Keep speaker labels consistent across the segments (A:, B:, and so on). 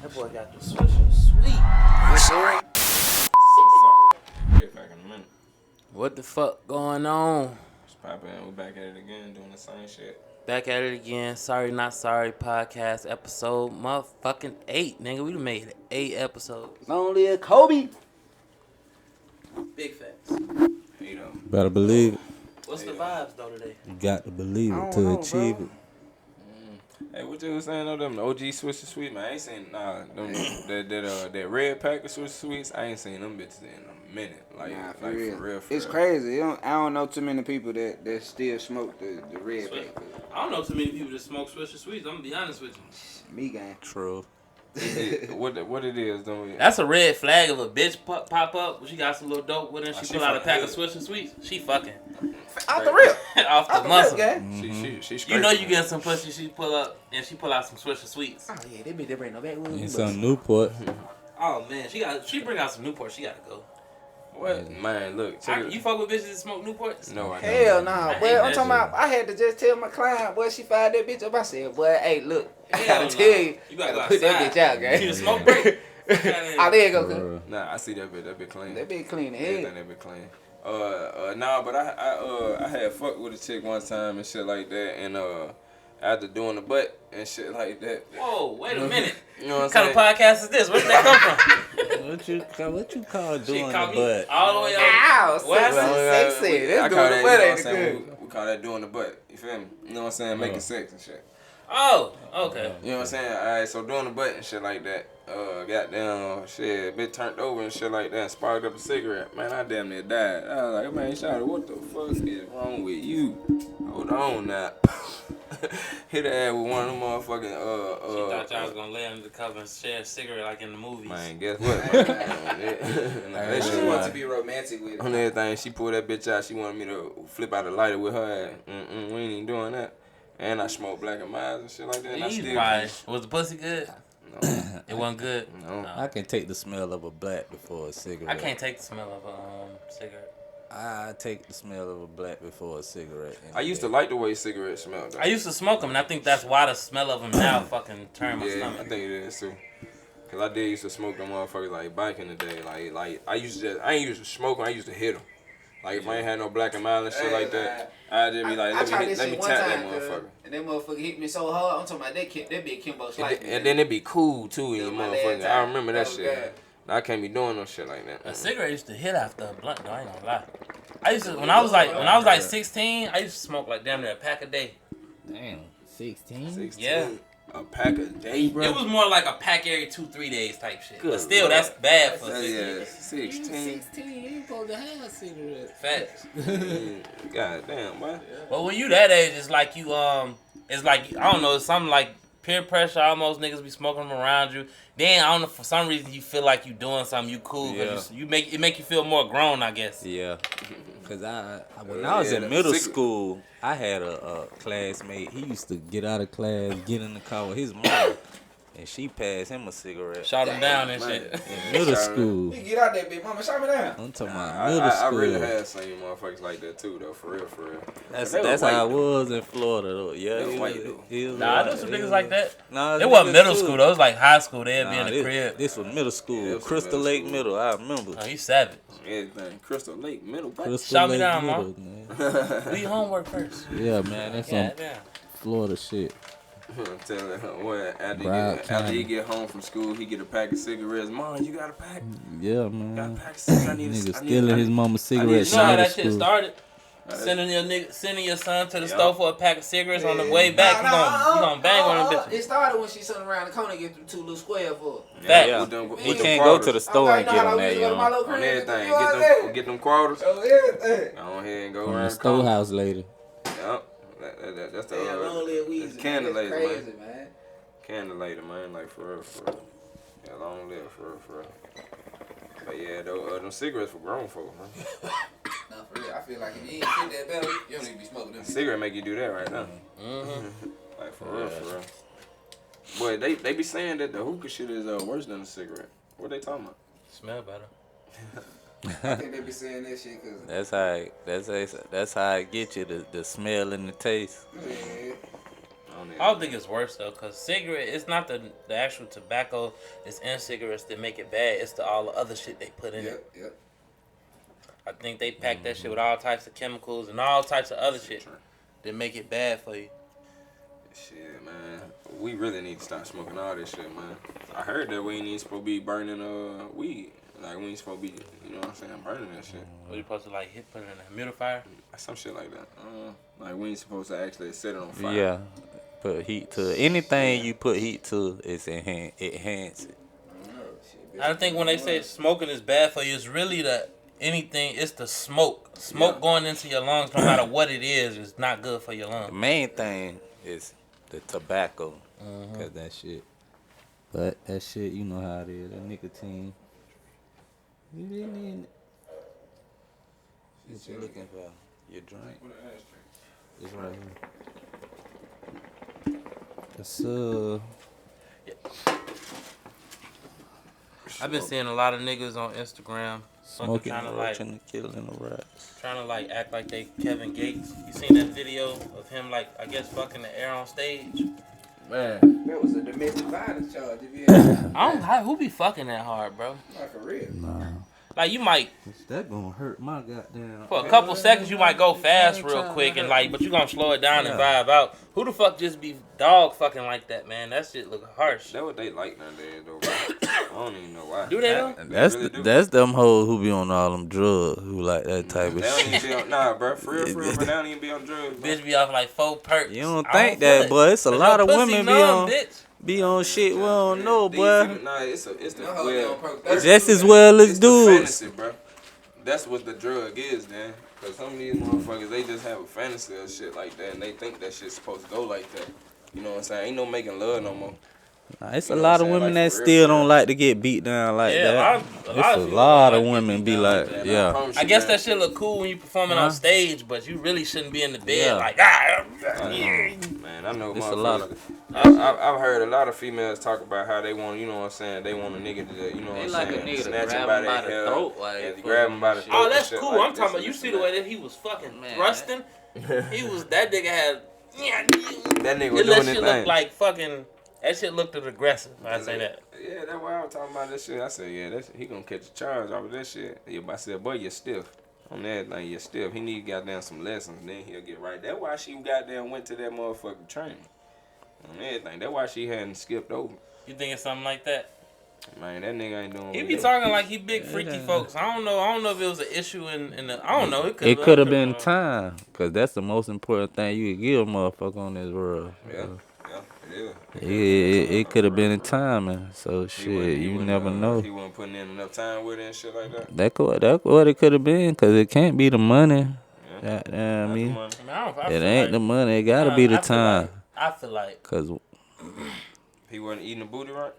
A: That boy got the Swisher Sweet.
B: Get back in a minute.
A: What the fuck going on?
B: Just pop in. We back at it again, doing the same shit.
A: Back at it again. Sorry Not Sorry podcast episode motherfucking 8, nigga. We done made 8 episodes.
C: Long live Kobe.
A: Big facts.
B: You know.
D: Better believe it.
A: What's the vibes though today?
D: You got to believe
C: I
D: it
C: don't
D: to
C: know,
D: achieve
C: bro.
D: it.
B: Hey, what you was saying on them OG Swisher Sweet, man? I ain't seen that red pack of Swisher Sweets. I ain't seen them bitches in a minute. Like,
C: Nah,
B: for real.
C: It's crazy. I don't know too many people that still smoke the red pack.
A: I don't know too many people that smoke Swisher Sweets. I'm gonna be honest with you.
C: Me gang.
D: True.
B: What it is, don't we?
A: That's a red flag of a bitch pop up when she got some little dope with her and she
B: She
A: pull out a
B: fucking
A: pack of
B: good.
A: Swisher Sweets. She fucking.
C: Out the rip.
A: Off the
C: Out the
A: muscle.
C: rip, gang.
B: She
A: You know you
B: scraping.
A: getting some pussy, she pull up and she pull out some Swisher Sweets.
C: Oh yeah, they bring no back with
D: And
C: me.
D: some Newport.
A: Oh man, she bring out some Newport, she gotta go.
B: What? Man, look. check it.
A: You fuck with bitches that smoke Newports?
B: No, I don't.
C: Hell nah,
A: I
C: boy.
A: hate
C: I'm
A: that
C: talking about. I had to just tell my client, boy, she fired that bitch up. I said, boy, hey, look, I
A: Hell
C: gotta
A: no.
C: tell you,
A: You gotta go
C: put that
A: outside.
C: bitch out, gang.
A: See the smoke break?
C: Oh, there you go, cuz.
B: Nah, I see that bitch clean.
C: That bitch clean as hell.
B: Everything that bitch clean. Nah, but I had fucked with a chick one time and shit like that, and after doing the butt and shit like that.
A: Whoa, wait a minute.
B: You know what I'm
A: What kind of
B: saying?
A: podcast is this? Where did that come from?
D: What you call
A: She
D: doing
A: caught
D: the
A: me
D: butt?
A: all the way up.
C: Ow,
A: What
C: sexy,
A: happened?
C: sexy.
B: I
C: That's
B: call
C: doing
B: that,
C: the butt,
B: you know
C: ain't
B: what I'm saying?
C: it?
B: We call that doing the butt. You feel me? You know what I'm saying? Making sex and shit.
A: Oh, okay.
B: You know what I'm saying? Alright, so doing the butt and shit like that. Goddamn shit, bitch turned over and shit like that and sparked up a cigarette. Man, I damn near died. I was like, man, Shawty, what the fuck is wrong with you? Hold on now. Hit her ass with one of them motherfucking
A: She thought y'all was gonna lay under the cover and share a cigarette like in the movies.
B: Man, guess what? Man? That
C: I
B: shit
C: just want
B: was-
C: to be romantic with
B: on
C: it.
B: everything, she pulled that bitch out. She wanted me to flip out a lighter with her ass. We ain't even doing that. And I smoked Black and Miles and shit like that. And I
A: Jeez,
B: still
A: why? Was the pussy good?
B: No,
A: It wasn't good.
B: no.
D: I can take the smell of a black before a cigarette.
A: I can't take the smell of a cigarette.
D: I take the smell of a black before a cigarette.
B: I used to like the way cigarettes smell, though.
A: I used to smoke them, and I think that's why the smell of them now fucking turned my
B: Yeah, I
A: stomach.
B: think it is too. Cause I did used to smoke them motherfuckers like back in the day. Like I ain't used to smoke them. I used to hit them. Like if I ain't had no Black and Mild and shit like that, I'd just be like,
C: I tried this
B: let me
C: shit one
B: tap that
C: time,
B: motherfucker.
C: and that motherfucker hit me so hard. I'm talking about that big Kimbo Slice.
B: And then it be cool too in
C: Yeah,
B: your
C: my
B: motherfucker.
C: last
B: I
C: time.
B: remember that
C: Oh,
B: shit. I can't be doing no shit like
A: A
B: that.
A: cigarette used to hit after a blunt, though. I ain't gonna lie. I used to when I was like 16, I used to smoke like damn near a pack a day.
D: Damn, 16?
B: 16,
A: Yeah.
B: a pack a day, bro.
A: It was more like a pack every 2-3 days type shit.
B: Good
A: But still,
B: Lord.
A: that's bad for a
B: Yeah,
A: 16.
B: 16.
D: You ain't supposed to have cigarettes.
A: Facts.
B: God damn, boy.
A: But when you that age, it's like you it's like I don't know, it's something like peer pressure. Almost niggas be smoking them around you. Then I don't know, for some reason you feel like you doing something, you cool, cause you make you feel more grown, I guess.
D: Yeah. Cause when I was in middle school, I had a classmate. He used to get out of class, get in the car with his mom, and she passed him a cigarette.
A: Shot him down and
B: Man.
A: shit.
D: In middle school.
C: You get out there, big mama. Shot me down.
D: I'm talking about middle
B: I
D: school.
B: really had seen motherfuckers like that too, though. For real.
D: That's
B: They was
D: how I
B: white,
D: was in Florida, though. Yeah,
B: They was
D: he
B: white,
D: was-
B: though.
D: he was
A: Nah, I
D: white.
A: know some
D: He
A: niggas
D: was-
A: like that.
D: Nah,
A: It wasn't
D: niggas
A: middle
D: too.
A: school though. It was like high school. They'd be
D: Nah,
A: in the crib.
D: this was middle school.
B: Yeah, this was
D: Crystal
B: middle
D: Lake
B: school.
D: Middle, I remember.
A: Oh, you savage.
B: Everything. Crystal Lake, middle. What?
D: Crystal
A: Shot me
D: Lake
A: down, Ma.
D: Middle, man.
A: Do your homework first.
D: Yeah, man, that's some
A: Yeah, damn.
D: Florida shit.
B: I'm telling him, what,
D: Broward
B: after
D: County.
B: he get home from school, he get a pack of cigarettes. Mom, you got a pack?
D: Yeah,
B: Got a
D: man.
B: pack of cigarettes? I need
D: Nigga
B: I need-
D: stealing
B: I
D: his
B: need-
D: mama's cigarettes
A: You know how
D: out of
A: that shit
D: school.
A: started?
B: That-
A: Sending your son to the
B: Yeah.
A: store for a pack of cigarettes on the way back. He gonna bang on them bitches.
C: It started when she sent around the corner and get them 2 little square for her.
A: Facts.
B: Yeah, with them,
C: He
D: He
B: with them
D: can't go to the
B: quarters.
D: store and
C: You
D: get
C: know how
D: them
C: we
D: that
C: used to go to my
D: young.
C: little
B: On
C: crib?
B: everything.
C: You know what I'm saying?
B: Get them quarters.
C: Oh, everything.
B: Go ahead and go
D: From
B: around
D: the
B: the corner.
D: storehouse lady.
B: Yep. That's the
C: Damn, long live Weezy,
B: that's
C: man.
B: candle
C: That's
B: later,
C: crazy,
B: man.
C: man.
B: Candle later, man. Like for real. Yeah, long live for real. But yeah, though, them cigarettes for grown folk, man.
C: Nah, for real. I feel like if you ain't fit that belly, you don't need to be smoking them.
B: Cigarette make you do that right now.
A: Mm-hmm.
B: Like for real. Boy, they be saying that the hookah shit is worse than a cigarette. What they talking about?
A: Smell better.
C: I think they be saying that shit because,
D: That's how I get you the smell and the taste.
C: yeah.
A: I don't think it's worse though, cause cigarette, it's not the actual tobacco that's in cigarettes that make it bad. It's all the other shit they put in it.
C: Yep.
A: I think they pack that shit with all types of chemicals and all types of other shit that make it bad for you.
B: Shit, man. We really need to stop smoking all this shit, man. I heard that we ain't supposed to be burning weed. Like, we ain't supposed to be, you know what I'm saying, burning that shit.
A: What, you supposed to, like, put it in a humidifier?
B: Some shit like that. Like, we ain't supposed to actually set it on fire.
D: Yeah. Put heat to it. Anything you put heat to, it's enhance it.
A: I think when they say smoking is bad for you, it's really it's the smoke. Smoke going into your lungs, no matter what it is not good for your lungs.
D: The main thing is the tobacco. Cause that shit. But that shit, you know how it is. That nicotine. You didn't need it. What you looking for? Your drink? It's right here. It's
A: I've been seeing a lot of niggas on Instagram
D: smoking
A: trying to
D: roach and killing the rats.
A: trying to like act like they Kevin Gates. You seen that video of him like I guess fucking the air on stage?
B: Man.
C: That was a domestic violence charge. If you had
A: Who be fucking that hard, bro?
C: like for real.
D: Nah.
A: Like you might
D: That gonna hurt my goddamn.
A: for a couple seconds you might go fast real quick and like, but you gonna slow it down and vibe out. Who the fuck just be dog fucking like that, man? That shit look harsh.
B: That's what they like nowadays, though, bro. I don't even know why.
A: Do they though?
D: That's them hoes who be on all them drugs who like that type
B: They
D: of
B: don't
D: shit.
B: even be on, nah, bro. For real, but they don't even be on drugs, bro.
A: Bitch be off like 4 perks.
D: You don't
A: I
D: think
A: feel
D: that,
A: it.
D: boy? It's a
A: Cause
D: lot
A: your
D: of
A: pussy
D: women
A: numb, bitch.
D: be on shit we don't know,
B: They
D: boy.
B: feel- Nah, it's the
C: No,
B: well,
C: that's
D: Just as well as
B: it's the
D: dudes.
B: fantasy, bro. That's what the drug is, man. Cause some of these motherfuckers, they just have a fantasy of shit like that, and they think that shit's supposed to go like that. You know what I'm saying? Ain't no making love no more.
D: Nah, it's
B: You
D: a
B: know
D: lot
B: what
D: of
B: I'm saying?
D: women
B: Like,
D: that
B: for real,
D: still
B: for real.
D: don't like to get beat down like
A: Yeah,
D: that.
A: It's
D: It's
A: a
D: a
A: people
D: lot
A: don't
D: of
A: like
D: women
A: getting
D: be
A: beat
D: like,
A: down like
D: yeah.
B: promise
A: I
B: you,
A: guess
B: man.
A: that shit look cool when you performing
D: Huh?
A: on stage, but you really shouldn't be in the bed
D: Yeah.
A: like
B: Man, I know
D: It's a lot of-
B: I've heard a lot of females talk about how they want, you know what I'm saying, they want a nigga to, you know what I'm saying, snatch him by their hair, and grab him by the throat.
A: Oh,
B: and
A: that's
B: shit
A: cool.
B: like
A: I'm
B: this
A: talking about
B: and
A: you
B: this
A: see
B: and
A: the way
B: that.
A: that he was fucking
D: Man.
A: thrusting. That nigga had
B: That nigga was
A: that
B: doing
A: shit
B: his
A: looked
B: thing.
A: like fucking. That shit looked aggressive. I say that.
B: Yeah, that's why I was talking about this shit. I said, yeah, he gonna catch a charge off of that shit. Yeah, but I said, boy, you're stiff. On that, like, you're stiff. He need goddamn some lessons, then he'll get right. That's why she goddamn went to that motherfucking training. On everything. That's why she hadn't skipped over.
A: You think it's something like that?
B: Man, that nigga ain't doing
A: He
B: what
A: be talking like he big freaky folks. I don't know if it was an issue in the. I don't know.
D: It could have been time, cause that's the most important thing you could give a motherfucker on this world.
B: Yeah, it is.
D: It could have been in timing. So
B: He
D: shit,
B: wasn't- he
D: you
B: wasn't,
D: never know.
B: He wasn't putting in enough time with it and shit like that.
D: That's what it could have been, cause it can't be the money.
B: Yeah.
D: I mean,
B: Not the money.
A: I
D: it
A: feel
D: ain't
A: like,
D: the money. It gotta be the
A: I feel
D: time,
A: like- I feel like
D: cause
B: He wasn't eating the booty right.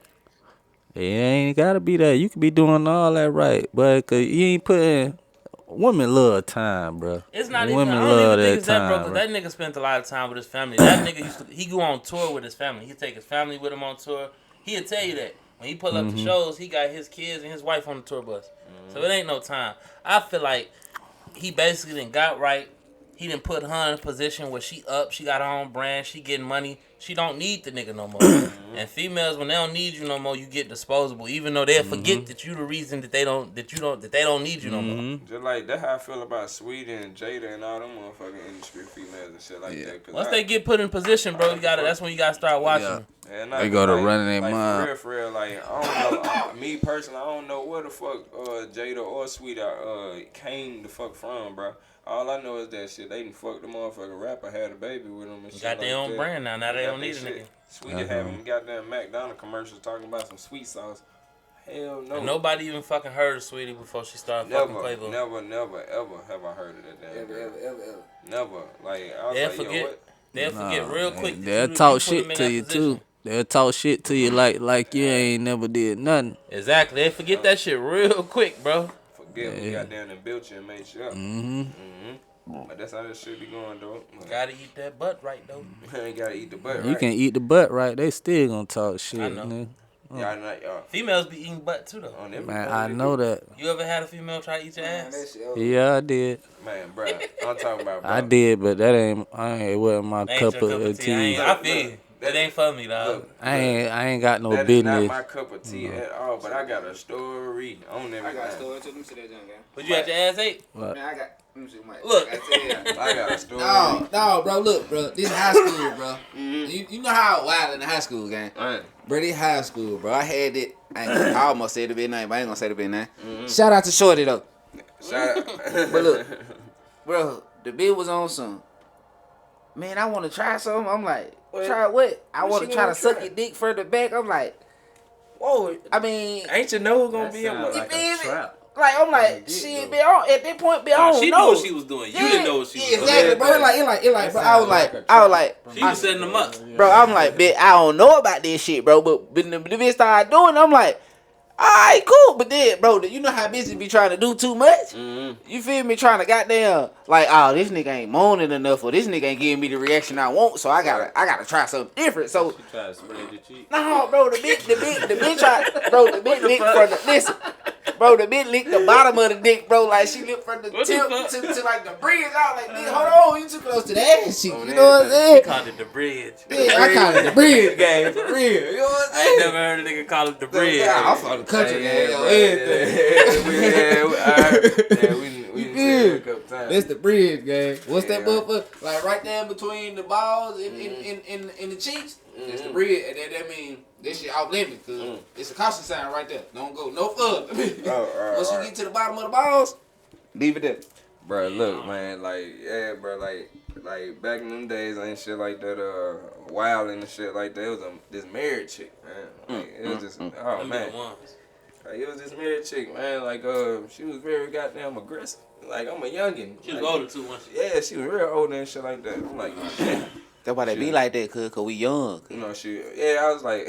D: it ain't gotta be that. You could be doing all that right, but cause you ain't putting. Women love time, bro.
A: it's not even.
D: Women
A: I don't
D: love
A: even think
D: that
A: it's that, bro.
D: time.
A: 'Cause
D: Bro.
A: that nigga spent a lot of time with his family. That nigga he go on tour with his family. He take his family with him on tour. He'll tell you that when he pull up to shows, he got his kids and his wife on the tour bus. So it ain't no time. I feel like he basically done got right. He done put her in a position where she up. She got her own brand. She getting money. She don't need the nigga no more. And females, when they don't need you no more, you get disposable. Even though they'll forget that you the reason that they don't need you no more.
B: Just like that's how I feel about Sweetie and Jada and all them motherfucking industry females and shit like that. 'Cause
A: Once they get put in position, bro, that's when you gotta start watching.
D: Yeah.
A: them.
B: Yeah,
D: They go to running their
B: like,
D: mind.
B: For real, like I don't know. Me personally, I don't know where the fuck Jada or Sweetie came the fuck from, bro. All I know is that shit. They done fucked the motherfucking rapper, had a baby with him and shit.
A: Got their
B: like
A: own
B: that.
A: brand now. Now they
B: Got
A: don't need a
B: that
A: nigga.
B: shit. Sweetie having goddamn McDonald's commercials talking about some sweet sauce. Hell no.
A: And nobody even fucking heard of Sweetie before she started fucking Quavo.
B: Never, ever have I heard of that damn girl.
C: Ever.
B: Never. Like, I was
A: They'll
B: like, yo,
A: forget.
B: what?
A: They'll forget real quick. that
D: They'll
A: you
D: talk
A: put
D: shit
A: them in
D: to
A: that
D: you
A: position.
D: too. They'll talk shit to you like you ain't never did nothing.
A: Exactly. They forget that shit real quick, bro.
B: Forget we got down and built you and made sure. But that's how this shit be going, though.
A: Gotta eat that butt right though.
B: You ain't gotta eat the butt,
D: You
B: right?
D: can eat the butt right, they still gonna talk shit.
A: I know.
D: Nigga.
B: Y'all not y'all.
A: Females be eating butt too though.
B: On everything
D: Man, I
B: they
D: know
B: do.
D: that.
A: You ever had a female try to eat your ass?
D: Yeah, I did.
B: Man, bro, I'm talking about. Bro.
D: I did, but it wasn't my
A: That ain't
D: cup
A: your
D: of tea.
A: I feel you. That ain't for me, dog.
B: Look,
D: I ain't got no
B: that is not
D: business.
B: my cup of tea at all. But I got a story on everything.
C: I got a story too. Let me see that junk, gang.
A: Would you have your ass ate?
D: What?
C: Man, I got. Let me see, Mike.
A: Look.
B: I got a story.
C: No, bro. Look, bro. This high school, bro. You know how wild in the high school, gang.
B: Man.
C: Bro, this high school, bro. I had it. I almost said the big name, but I ain't gonna say the big name. Shout out to Shorty though.
B: Shout out.
C: But look, bro, the bitch was on some. Man, I want to try something. I'm like,
B: What?
C: try what? I
B: What
C: want
B: she
C: to try to
B: gonna
C: suck
B: try?
C: your dick further back. I'm like,
B: Whoa,
C: I mean,
B: ain't you know who gonna be in
D: sound
B: my
C: you
D: like
C: feel
D: a
C: me?
D: trap.
C: Like I'm like,
D: dick,
C: shit,
D: though.
C: bitch. At that point, bitch, I don't
A: She
C: know.
A: knew what she was doing. You didn't know what she was doing.
C: Exactly, bro. It like, bro. I was like,
A: She was setting them up.
C: bro. I'm like, bitch, I don't know about this shit, bro. But when the bitch started doing it, I'm like, alright, cool. But then, bro, you know how bitches be trying to do too much? You feel me? Trying to goddamn, like, oh, this nigga ain't moaning enough, or this nigga ain't giving me the reaction I want, so I gotta try something different. So,
D: Try to spread your cheek.
C: no, bro, the bitch tried, bro, the bitch licked from the, listen, bro, the bitch licked the bottom of the dick, bro, like she licked from the
A: What the
C: tip
A: fuck?
C: to like the bridge out, like, bitch, hold on, you too close to the ass cheek,
B: Oh,
C: you know what I'm
A: He
C: saying?
A: called it the bridge.
C: Yeah, I call it the bridge game, for real, you know what I'm
A: I ain't
C: saying?
A: never heard a nigga call it the bridge.
C: Yeah, I'm from the country,
B: Yeah,
C: man,
B: bro, we
C: You
B: said it a
C: feel?
B: couple times.
C: That's the bridge, gang. What's that
B: Yeah.
C: motherfucker? Like right there between the balls and in the cheeks. That's the bridge, and that mean this shit off limits because it's a caution sign right there. Don't go no further. Once you get to the bottom of the balls, leave it there.
B: Bro, look, man, like, yeah, bro, like back in them days and shit like that, wild and shit like that, it was this married chick, man. Like, it was just, oh,
A: Them be
B: man.
A: the ones.
B: Like, it was this married chick, man, like, she was very goddamn aggressive. Like, I'm a youngin'.
A: She was
B: like,
A: older too, wasn't she?
B: Yeah, she was real older and shit like that. I'm like, damn.
C: That's why they be like that, cause we young.
B: You know, I was like,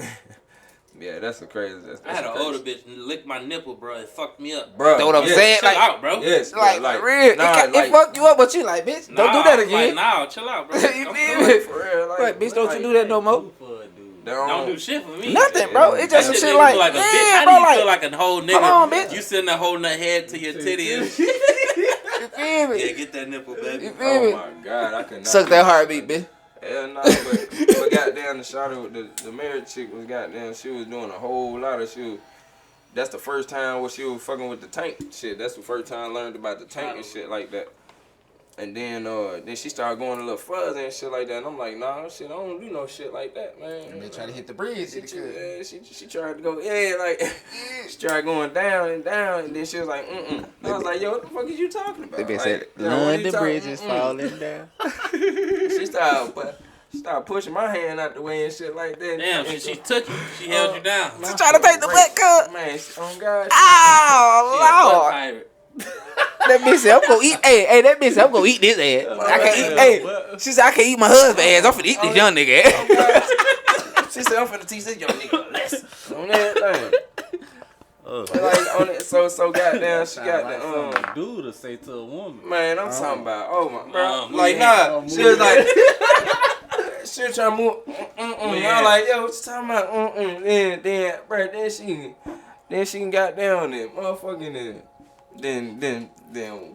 B: yeah, that's a crazy.
A: I had an older bitch lick my nipple, bro. It fucked me up.
B: Bro,
C: That's what I'm saying.
A: Chill
C: Like,
A: out, bro.
B: Yes,
C: like,
B: bro,
C: real.
B: nah,
C: It fucked you up, but you like, bitch, don't do that again.
A: Like, nah, chill out, bro.
C: You
A: Don't
C: feel
A: do
C: me?
A: it.
B: for real,
C: Like, bitch, don't you do that no more.
A: Don't do shit for me.
C: Nothing, bro. It's just some
A: That
C: shit
A: shit
C: like,
A: make you feel like a bitch.
C: yeah,
A: How
C: bro,
A: do you
C: like,
A: feel like a whole nigga?
C: Hold on, bitch.
A: You sitting there holding that head to your titty and
C: you feel me?
A: yeah, get that nipple, baby.
C: You feel
B: Oh
C: me?
B: my god, I could not.
C: Suck that heartbeat, bitch.
B: Hell no, but goddamn, the shawty with the married chick was goddamn. She was doing a whole lot of shit. That's the first time where she was fucking with the tank shit. That's the first time I learned about the tank and shit like that. And then she started going a little fuzzy and shit like that. And I'm like, nah, shit, I don't do no shit like that, man.
C: And they try to hit the bridge.
B: She tried to go, she tried going down, and then she was like, I was like, yo, what the fuck is you talking about?
C: They been
B: Like,
C: said,
B: yo, what
C: Lord,
B: you
C: the
B: talking-
C: bridge is falling down.
B: She started pushing my hand out the way and shit like that.
A: Damn,
B: And
A: she took you. She held you down.
B: my
C: She trying to take the butt cut.
B: Man, oh God.
C: Oh, Lord.
A: Pirate.
C: That bitch said, I'm gonna eat. Hey, that bitch said, I'm gonna eat this ass. I can't eat. Hey, she said, I can't eat my husband's ass. I'm finna eat this young nigga ass.
B: She said, I'm finna teach this young nigga a lesson on that thing. Like on it, so goddamn, she got the
D: dude to say to a woman.
B: Man, I'm talking about, oh my, bro,
A: move
B: like
A: your
B: nah,
A: hand.
B: she was like, she was trying to move, I'm like, yo, what you talking about, then, bro, then she got down there, motherfucking, then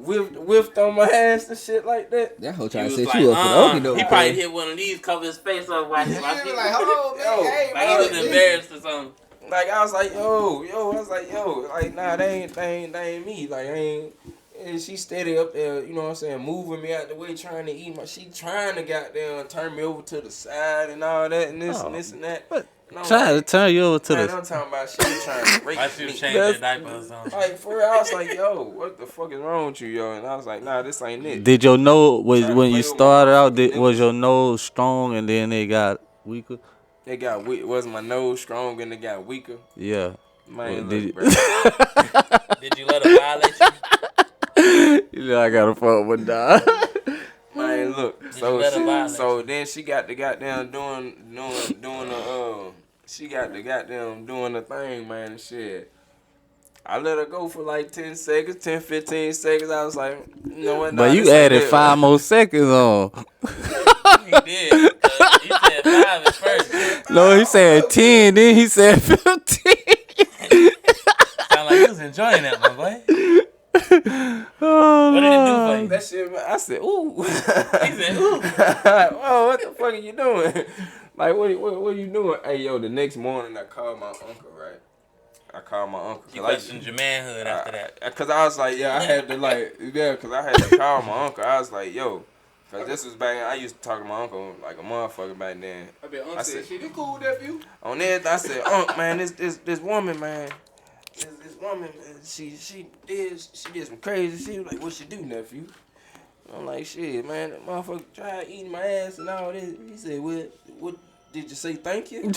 B: whiffed on my ass and shit like that.
C: That hoe
A: He
C: trying to
A: was
C: set
A: like,
C: you up for the okey doke.
A: he probably hit one of these, cover his face up, like he
C: like, hold on, man.
B: Yo,
C: Hey,
A: like he was
C: bro.
A: embarrassed or something.
B: Like I was like, yo, like nah, they ain't me, like I ain't. And she steady up there, you know what I'm saying, moving me out the way, trying to eat she trying to goddamn turn me over to the side and all that and this and this and that. And I'm
D: Try to
B: like,
D: turn you over to
B: man,
D: the.
B: I'm talking about she was trying to rape
A: Like she was
B: me.
A: changing their diaper or something.
B: Like for real, I was like, yo, what the fuck is wrong with you, yo? And I was like, nah, this ain't it.
D: Did your nose
B: Trying to
D: when
B: play
D: you
B: with
D: started
B: my
D: out?
B: motherfucking
D: Was
B: nipples.
D: your nose strong and then it got weaker?
B: It got weak. Was my nose strong and it got weaker?
D: Yeah.
B: Man,
D: Well,
B: look,
D: did
B: bro.
A: Did you let her violate you?
D: You know I gotta fuck with dog.
B: Man, look.
A: you let her violate
B: So then she got the goddamn doing the she got the goddamn doing the thing, man, and shit. I let her go for like 10 seconds, 10, 15 seconds. I was like, you know what?
D: But
B: nah,
D: you
B: this ain't
D: added
B: it.
D: 5 more seconds on.
A: He did. He said 5 at first.
D: No, he said 10, then he said 15.
A: enjoying that, my boy. What did it do for you?
B: That shit, I said, ooh.
A: He said, ooh.
B: Oh, what the fuck are you doing? Like, what are you doing? Hey, yo, the next morning I called my uncle, right? I called my uncle.
A: You questioned your manhood after that.
B: Because I was like, yeah, I had to, like, because I had to call my uncle. I was like, yo, because this was back, I used to talk to my uncle like a motherfucker back then.
C: I said, shit, you cool, nephew?
B: On that, I said, Unc, man, this woman, man. This woman, man, she did some crazy shit. Like, what she do, nephew? I'm like, shit, man, that motherfucker tried eating my ass and all this. He said, what did you say thank you?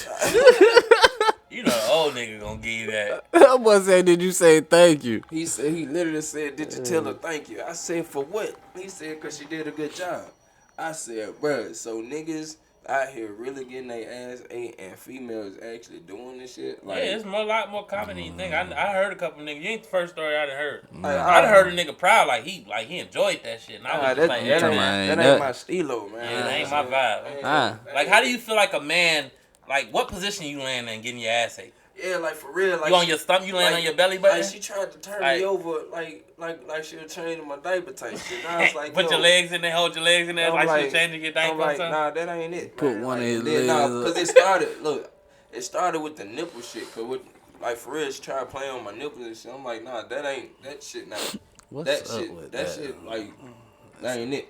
A: You know the old nigga gonna give you that.
C: I was saying, did you say thank you?
B: He literally said, did you tell her thank you? I said, for what? He said, because she did a good job. I said, bruh, so niggas out here really getting their ass ate and females actually doing this shit? Like,
A: Yeah, it's a lot more common than you think. I heard a couple niggas. You ain't the first story I done heard.
B: Like,
A: I done heard a nigga proud like he enjoyed that shit. And I was just like,
B: that
A: man,
B: ain't my stilo, man.
A: yeah, that ain't my vibe. Like, how do you feel like a man? Like, what position you land in getting your ass ate?
B: Yeah, like for real. Like
A: you on your stomach? You land on your belly button?
B: Like she tried to turn me over, like she was changing my diaper type shit. And I was like,
A: put your legs in there, hold your legs in there, like she was changing your diaper.
B: I'm like, nah, that ain't it.
C: Put one of his legs.
B: Nah, because it started with the nipple shit. Cause like for real, she tried to play on my nipples and shit. I'm like, nah, that shit. Nah,
C: What's
B: that
C: up
B: shit,
C: with
B: that shit, like that ain't it.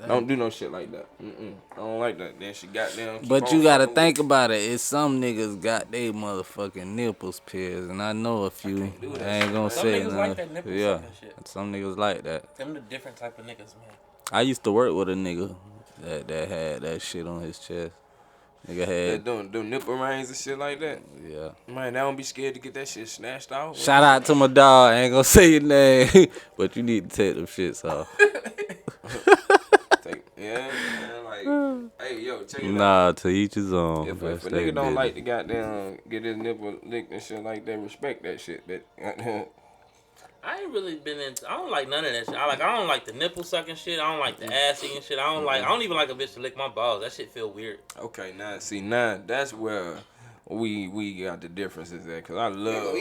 B: Don't do no shit like that. I don't like that. Then she got down.
C: But you gotta think about it. It's some niggas got they motherfucking nipples pierced, and I know a few. I ain't gonna
A: Some
C: say
A: niggas
C: nothing.
A: like that nipple
C: Yeah,
A: sucking shit.
C: some niggas like that.
A: Them the different type of niggas, man.
C: I used to work with a nigga that had that shit on his chest. Nigga had
B: doing nipple rings and shit like that.
C: yeah.
B: Man, I don't be scared to get that shit snatched off.
C: Shout out to my dog. I ain't gonna say your name, but you need to take them shits off.
B: Yeah, like, hey, yo, check it out.
C: Nah, to each his own.
B: If a nigga don't like to goddamn get his nipple licked and shit like that, respect that shit. But
A: I ain't really been into. I don't like none of that shit. I don't like the nipple sucking shit. I don't like the ass eating shit. I don't even like a bitch to lick my balls. That shit feel weird.
B: okay, now that's where we got the differences at. Cause I love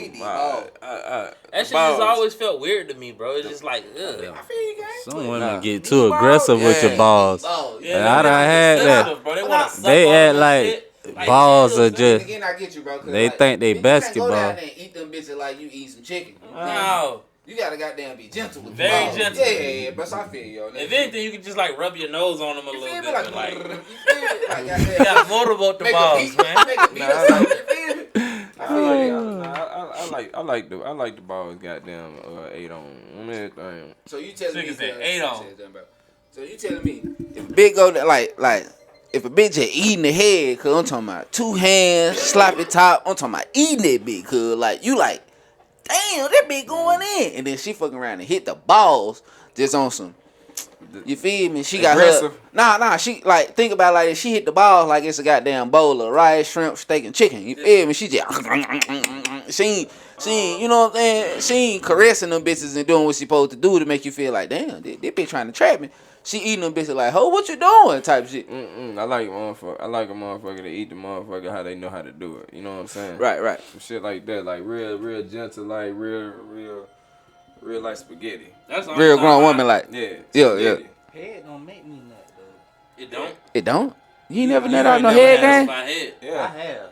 A: that shit just always felt weird to me, bro. It's just like, ugh.
C: Some women get too aggressive with your balls.
A: Yeah,
C: And I done had that.
A: Bro. They want to suck
C: They
A: on
C: act
A: that
C: like
A: shit.
C: balls are just.
E: Again, I get you, bro.
C: They
E: like,
C: think they
E: bitch,
C: basketball.
E: You can't go down there and eat them bitches like you eat some chicken.
A: No.
E: You gotta goddamn be gentle with
A: Very
E: them balls.
A: gentle.
E: Yeah, bro. So I feel you, yo.
A: If anything, you can just like rub your nose on them a
E: You
A: little
E: feel
A: bit.
E: me? Like,
A: But, like,
E: you feel me? Like, goddamn.
A: you gotta motorboat the
E: Make a
A: balls,
E: beat,
A: man.
E: Make a beat or something. You feel me? I feel you.
B: I like the balls goddamn 8 on everything.
E: So you telling me?
A: Nigga said 8 on.
E: So you telling me if a bitch go there, like if a bitch just eating the head, cause I'm talking about 2 hands, sloppy top. I'm talking about eating that bitch, cause like you like, damn, that bitch going in, and then she fucking around and hit the balls just on some. You feel me? She got
B: Aggressive.
E: her. Nah. She like think about it like this. She hit the balls like it's a goddamn bowl of rice, shrimp, steak, and chicken. You feel me? She just she ain't, you know what I'm saying? She ain't caressing them bitches and doing what she supposed to do to make you feel like, damn, this bitch trying to trap me. She eating them bitches like, ho, what you doing? Type shit.
B: I like a motherfucker to eat the motherfucker how they know how to do it. You know what I'm saying?
E: Right.
B: Some shit like that, like real gentle, like real like spaghetti.
A: That's all
E: Real
A: I'm
E: grown
A: talking
E: woman
A: about.
E: like,
B: Yeah.
E: Yeah.
B: spaghetti.
C: Head don't make me nut though.
A: It don't.
E: It don't? You ain't never nut
A: You
E: out no
A: ain't
E: head
A: never had a
E: game?
A: spot head.
B: Yeah.
C: have.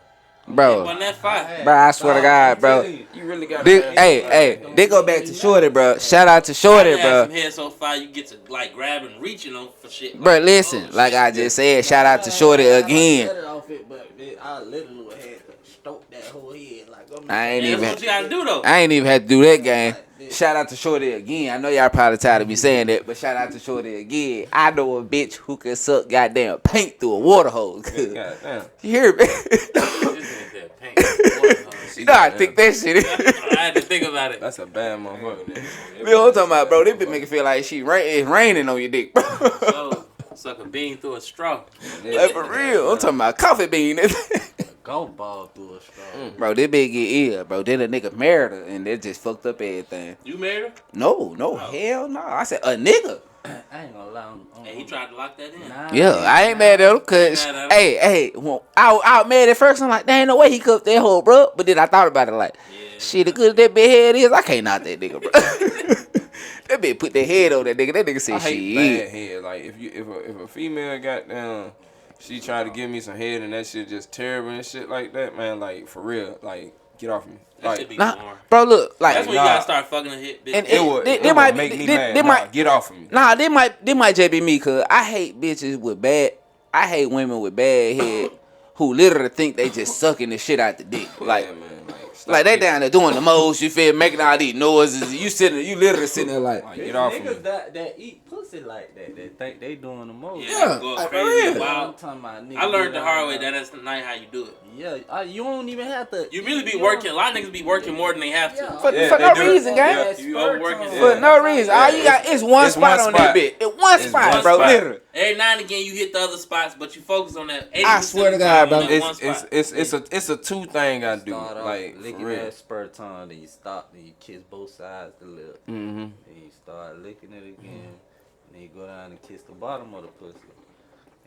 E: Bro,
A: Wasn't that fire?
E: bro, I swear to God, bro.
B: You really got
E: Hey, they go back to Shorty, bro. Shout out to Shorty,
A: I had some
E: bro.
A: head so fire you get to like grab and reach, for shit.
E: Bro, listen, like I just said, shout out to Shorty again.
C: I literally had to stroke that whole head like
E: I ain't
A: That's
E: even.
A: what you gotta do though.
E: I ain't even had to do that game. Shout out to Shorty again. I know y'all probably tired of me saying that, but shout out to Shorty again. I know a bitch who can suck goddamn paint through a water hose.
B: Goddamn.
E: You hear me? You know I think that shit.
A: I had to think about it.
B: That's a bad motherfucker.
E: You know what I'm talking about, bro? This bitch make it feel like it's raining on your dick, bro.
A: So, suck a bean through a straw.
E: Like for real. I'm talking about coffee bean.
C: golf ball through a straw.
E: Bro, this bitch get ill, bro. Then a nigga married her and they just fucked up everything.
A: You married her?
E: No, hell no. I said a nigga.
D: I ain't gonna lie.
A: Hey, he tried to lock that in.
D: Nah,
E: Yeah, I ain't mad at him, cause
A: Ain't mad at him.
E: hey, well, I was mad at first. I'm like, there ain't no way he cooked that hoe, bro. But then I thought about it, like, shit, the good that big head is, I can't knock that nigga, bro. That bitch put their head on that nigga. That nigga said,
B: I hate
E: shit.
B: bad head. Like if a female got down, she tried to give me some head and that shit just terrible and shit like that, man. Like for real, like get off me.
A: That should
B: Like
A: be
E: Nah,
A: boring.
E: bro, look, like,
A: That's when you gotta start fucking a hit bitch.
E: And
B: it would
E: they might
B: make
E: be-
B: me
E: they-
B: mad.
E: they
B: Nah,
E: might-
B: get off of me.
E: nah, they might just be me, cause I hate bitches with bad. I hate women with bad head who literally think they just sucking the shit out the dick. Like,
B: yeah, man, stop
E: like they
B: getting-
E: down there doing the most. You feel making all these noises. You literally sitting there like,
B: Like,
D: There's
B: get off of me.
D: niggas that eat pussy like that. That think they doing the most.
E: Yeah,
A: go
E: like,
A: crazy
E: for
A: and
E: real.
A: wild.
D: I'm talking about niggas
A: I learned the
D: get
A: hard
D: out
A: way
D: there.
A: that's not how you do it.
D: Yeah, you don't even have to.
A: You really be
D: don't-
A: working. A lot of niggas be working more than they have to.
E: for
B: Yeah,
E: no
B: they do.
E: reason, gang.
B: Yeah.
A: You overworking.
E: For no reason. All you got is one
B: It's
E: spot
B: one
E: on that
B: spot.
E: bitch. It's one
B: It's
E: spot,
B: one
E: bro.
B: spot.
E: Literally.
A: Every now and again you hit the other spots, but you focus on that. 80%
E: I swear to
A: of the
E: God,
A: time
E: bro.
A: on that one spot.
B: It's a two thing I do.
D: Start off
B: Like for
D: licking
B: real.
D: that spur tongue, then you stop, then you kiss both sides of the lip.
B: Mm-hmm.
D: Then you start licking it again. Then you go down and kiss the bottom of the pussy.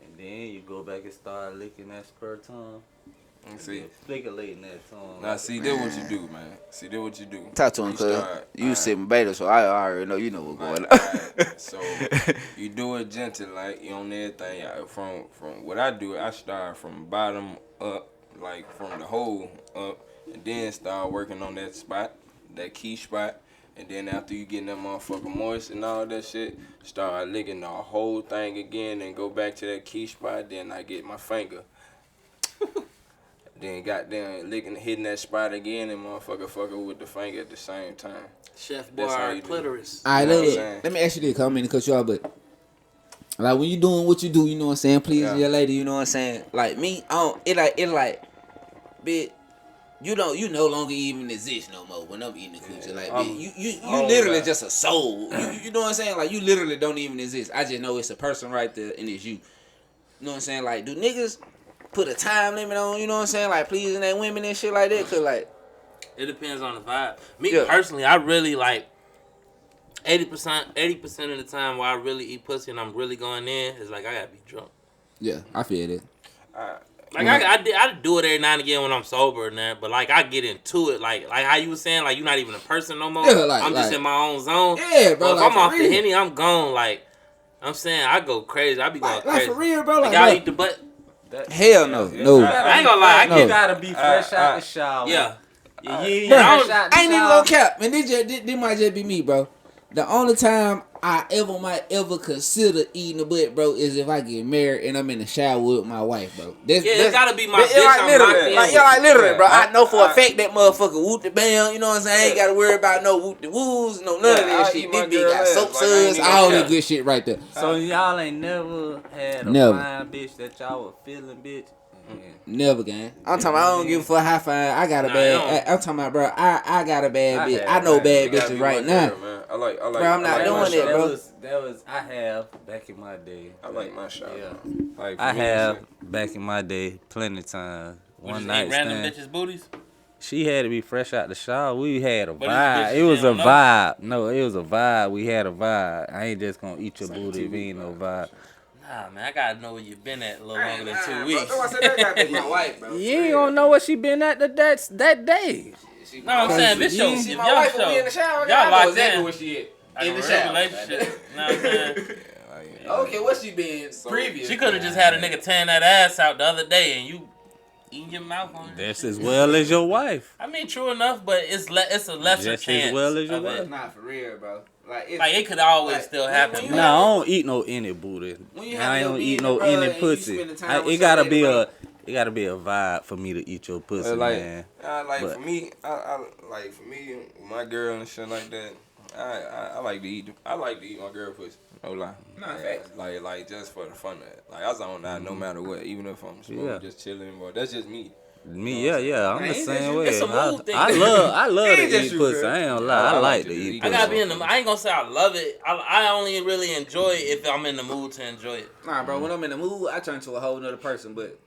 D: And then you go back and start licking that spur tongue.
B: See.
D: And flickulating that tongue.
B: Now see, this what you do, man. See, this what you do.
E: Talk to him, cuz. You was sitting beta, so I already know you know what's going on.
B: Alright, so you do it gentle, like you on everything. From what I do, I start from bottom up, like from the hole up, and then start working on that spot, that key spot. And then after you get that motherfucker moist and all that shit, start licking the whole thing again and go back to that key spot. Then I get my finger. Then goddamn hitting that spot again and motherfucker with the finger at the same time.
A: Chef
B: That's how
A: bar
B: you do.
A: clitoris.
E: All right,
B: You know what I'm
E: look,
B: saying?
E: let me ask you this, cause I'm in to cut you off, but like when you doing what you do, you know what I'm saying, pleasing your lady, you know what I'm saying. Like me, I don't. It like, bitch, you no longer even exist no more when I'm eating the coochie. Like, bitch, you
B: oh,
E: literally
B: God.
E: just a soul. You know what I'm saying? Like you literally don't even exist. I just know it's a person right there and it's you. You know what I'm saying? Like, do niggas put a time limit on? You know what I'm saying? Like pleasing that women and shit like that, cause like.
A: It depends on the vibe. Me
E: Yeah.
A: personally, I really like 80% of the time where I really eat pussy and I'm really going in is like I gotta be drunk.
E: Yeah, I feel that.
A: Like I do it every now and again when I'm sober and that, but like I get into it like how you was saying, like you're not even a person no more.
E: Yeah, like-
A: I'm just
E: like-
A: in my own zone.
E: Yeah, bro,
A: But if
E: like,
A: I'm
E: for
A: off the
E: real.
A: Henny, I'm gone. Like I'm saying, I go crazy. I be going
E: Like
A: crazy.
E: for real, bro.
A: Like
E: Like,
A: y'all
E: look,
A: eat the butt.
E: hell no, no.
A: I ain't gonna lie. I
E: No.
D: You
A: get
D: gotta be fresh out the shower.
A: yeah.
D: Yeah,
E: Bro,
D: fresh out the
E: I ain't even
D: shower.
E: gonna cap, man. This might just be me, bro. The only time I might ever consider eating a butt, bro, is if I get married and I'm in the shower with my wife, bro.
A: Yeah, it gotta be my
E: Like,
A: bitch. I'm
E: literally,
A: locked in
E: like,
A: with.
E: yeah, like literally, bro. I know for a
B: I-
E: fact that motherfucker whoop the bam. You know what I'm saying? I ain't gotta worry about no whoop the woos, no none of
B: Yeah,
E: that
B: I
E: shit.
B: eat
E: This
B: my
E: bitch
B: girl
E: got
B: ass.
E: soap
B: Like, I ain't
E: suds,
B: even
E: all
B: care.
E: that good shit right there.
D: So y'all ain't never had a
E: Never.
D: fine bitch that y'all were feeling, bitch?
E: Never, gang. I'm talking about I don't give a fuck how fine. I got a
A: Nah,
E: bad. I'm talking about, bro. I got a bad
D: I
E: bitch.
D: had
E: I know
D: bad
E: bad
B: You gotta
E: bitches
B: be
E: right
B: my
E: now.
B: girl, man. I like.
E: Bro, I'm not
B: I like
E: doing
B: my
E: it,
B: shower.
E: bro.
D: That was I have back in my day.
B: I like my shower.
D: Yeah.
B: Like, for
D: I
B: me,
D: have
B: shit.
D: back in my day plenty of times.
A: We
D: One
A: just
D: night
A: eat random
D: stand.
A: bitches' booties.
D: She had to be fresh out the shower. We had a
A: But these
D: vibe.
A: bitches
D: It was a
A: don't know.
D: vibe. No, it was a vibe. We had a vibe. I ain't just gonna eat your booty if it ain't no vibe.
A: Nah, man, I gotta know where you been at a little longer than 2
E: Bro,
A: weeks.
E: that's why I said that gotta be my wife, bro.
D: You ain't gonna know what she been at that day.
A: No, I'm saying this show,
E: See
A: if
E: my
A: y'all
E: wife will be in the
A: show,
E: shower.
A: y'all
E: I know
A: locked
E: exactly
A: in.
E: where she at.
A: Like
E: In
A: a
E: the
A: real
E: shower.
A: relationship. You know what I'm saying?
B: Like,
E: Okay, what she been previous?
A: She could have just had a nigga tearing that ass out the other day and you eating your mouth on it.
D: That's as well as your wife.
A: I mean, true enough, but it's a lesser
D: Just as
A: chance.
D: well as your
A: of it.
D: wife.
E: Not for real, bro. Like, it's,
A: Like it could always
E: Like,
A: still
E: when
A: happen.
E: you
A: but-
D: Nah, I don't eat no any booty.
E: When you
D: I
E: have
D: ain't
E: your
D: don't
E: being
D: eat
E: the
D: no
E: brother
D: any
E: and you
D: pussy.
E: spending time with
D: It gotta
E: your
D: be
E: lady,
D: it gotta be a vibe for me to eat your pussy,
B: like,
D: man.
B: like
D: But-
B: for me, I like for me, my girl and shit like that. I like to eat. I like to eat my girl pussy. No lie.
E: Nah, facts.
B: Like just for the fun of it. Like I zone out no matter what, even if I'm smoking,
D: Yeah.
B: just chilling. But that's just me.
D: Me, yeah, I'm
E: Man,
D: the
E: it's
D: same
E: just-
D: way.
A: it's a mood thing.
D: I love
E: It
D: to
E: ain't just
D: eat
E: you,
D: pussy.
E: girl.
D: I ain't gonna lie. I like to eat
A: I
D: pussy.
A: gotta be in the. I ain't gonna say I love it. I only really enjoy it if I'm in the mood to enjoy it.
E: Nah, bro. When I'm in the mood, I turn to a whole nother person. But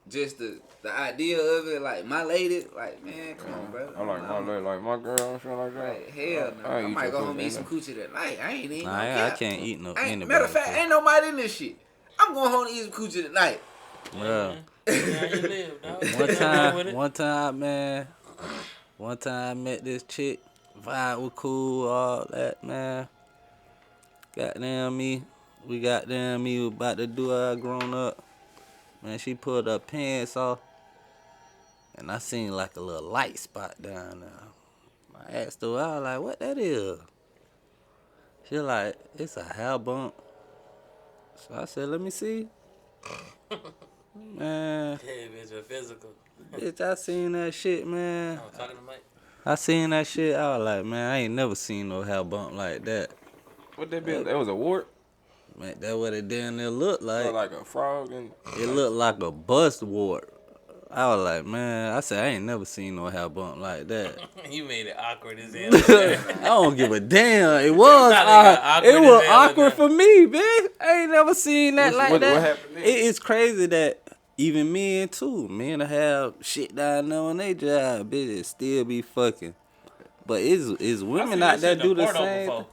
E: just the idea of it, like my lady, like man, come on, bro.
B: I like my lady, like my girl and shit like that.
E: Like, hell no. I might go home and eat some coochie that night. I ain't eating no
D: I
E: cap.
D: can't eat no anybody.
E: Matter of fact, ain't nobody in this shit. I'm going home to eat some coochie tonight.
D: Bro. One time I met this chick, vibe was cool, all that, man. Goddamn me, we about to do our grown up. Man, she pulled her pants off, and I seen like a little light spot down there. I asked her, I was like, what that is? She like, it's a hair bump. So I said, let me see. Man.
A: Hey, bitch, a physical.
D: Bitch, I seen that shit, man.
A: Oh, talking to Mike?
D: I seen that shit. I was like, man, I ain't never seen no hair bump like that.
B: What that be? That was a wart?
D: Man, that what it damn near looked like.
B: Like a frog and
D: It looked like a bust wart. I was like, man, I said, I ain't never seen no hair bump like that.
A: You made it awkward as hell.
D: I don't give a damn. It was awkward for me, bitch. I ain't never seen that that.
B: What happened then?
D: It's crazy that even men too, men to have shit down there on their job, bitches still be fucking. But it's women out there do the same.
A: Before.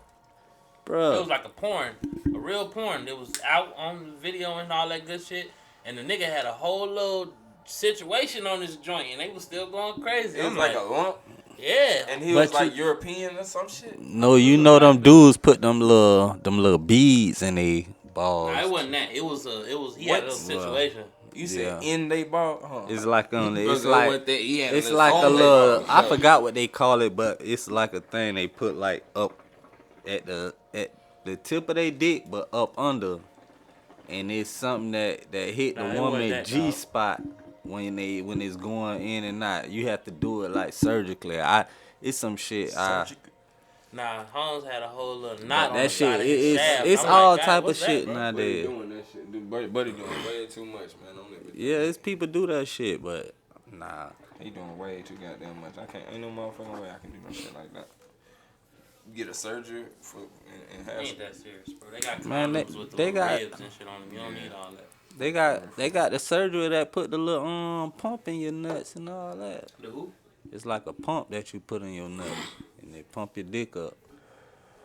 D: Bro.
A: It was like a real porn. It was out on video and all that good shit. And the nigga had a whole little situation on his joint, and they was still going crazy.
B: It was like a lump.
A: Yeah.
B: And he was like European or some shit.
D: No, you know them dudes put them little beads in they balls.
A: No, it wasn't that. He had a little situation.
B: You said in they ball? Huh.
D: It's like it's
E: It's
D: like a little. I forgot what they call it, but it's like a thing they put like up at the tip of their dick, but up under, and it's something that hit the woman G spot when it's going in and out. You have to do it like surgically. It's some shit.
A: Nah, Holmes had a whole little knot on
D: that
A: the
D: shit.
A: side of his shaft.
D: It's
A: I'm
D: all
A: like,
D: type of
A: what's
D: shit
A: that,
D: nowadays.
B: Doing that shit. Buddy doing way too much, man.
D: Yeah, it's people do that shit, but nah.
B: He doing way too goddamn much. Ain't no motherfucking way I can do no shit like that. Get a surgery and have
A: ain't that serious, bro. They got
D: Man,
A: condoms with the
D: they got
A: ribs and shit on them. You don't need all that.
D: They got the surgery that put the little pump in your nuts and all that.
A: The who?
D: It's like a pump that you put in your nut, and they pump your dick up.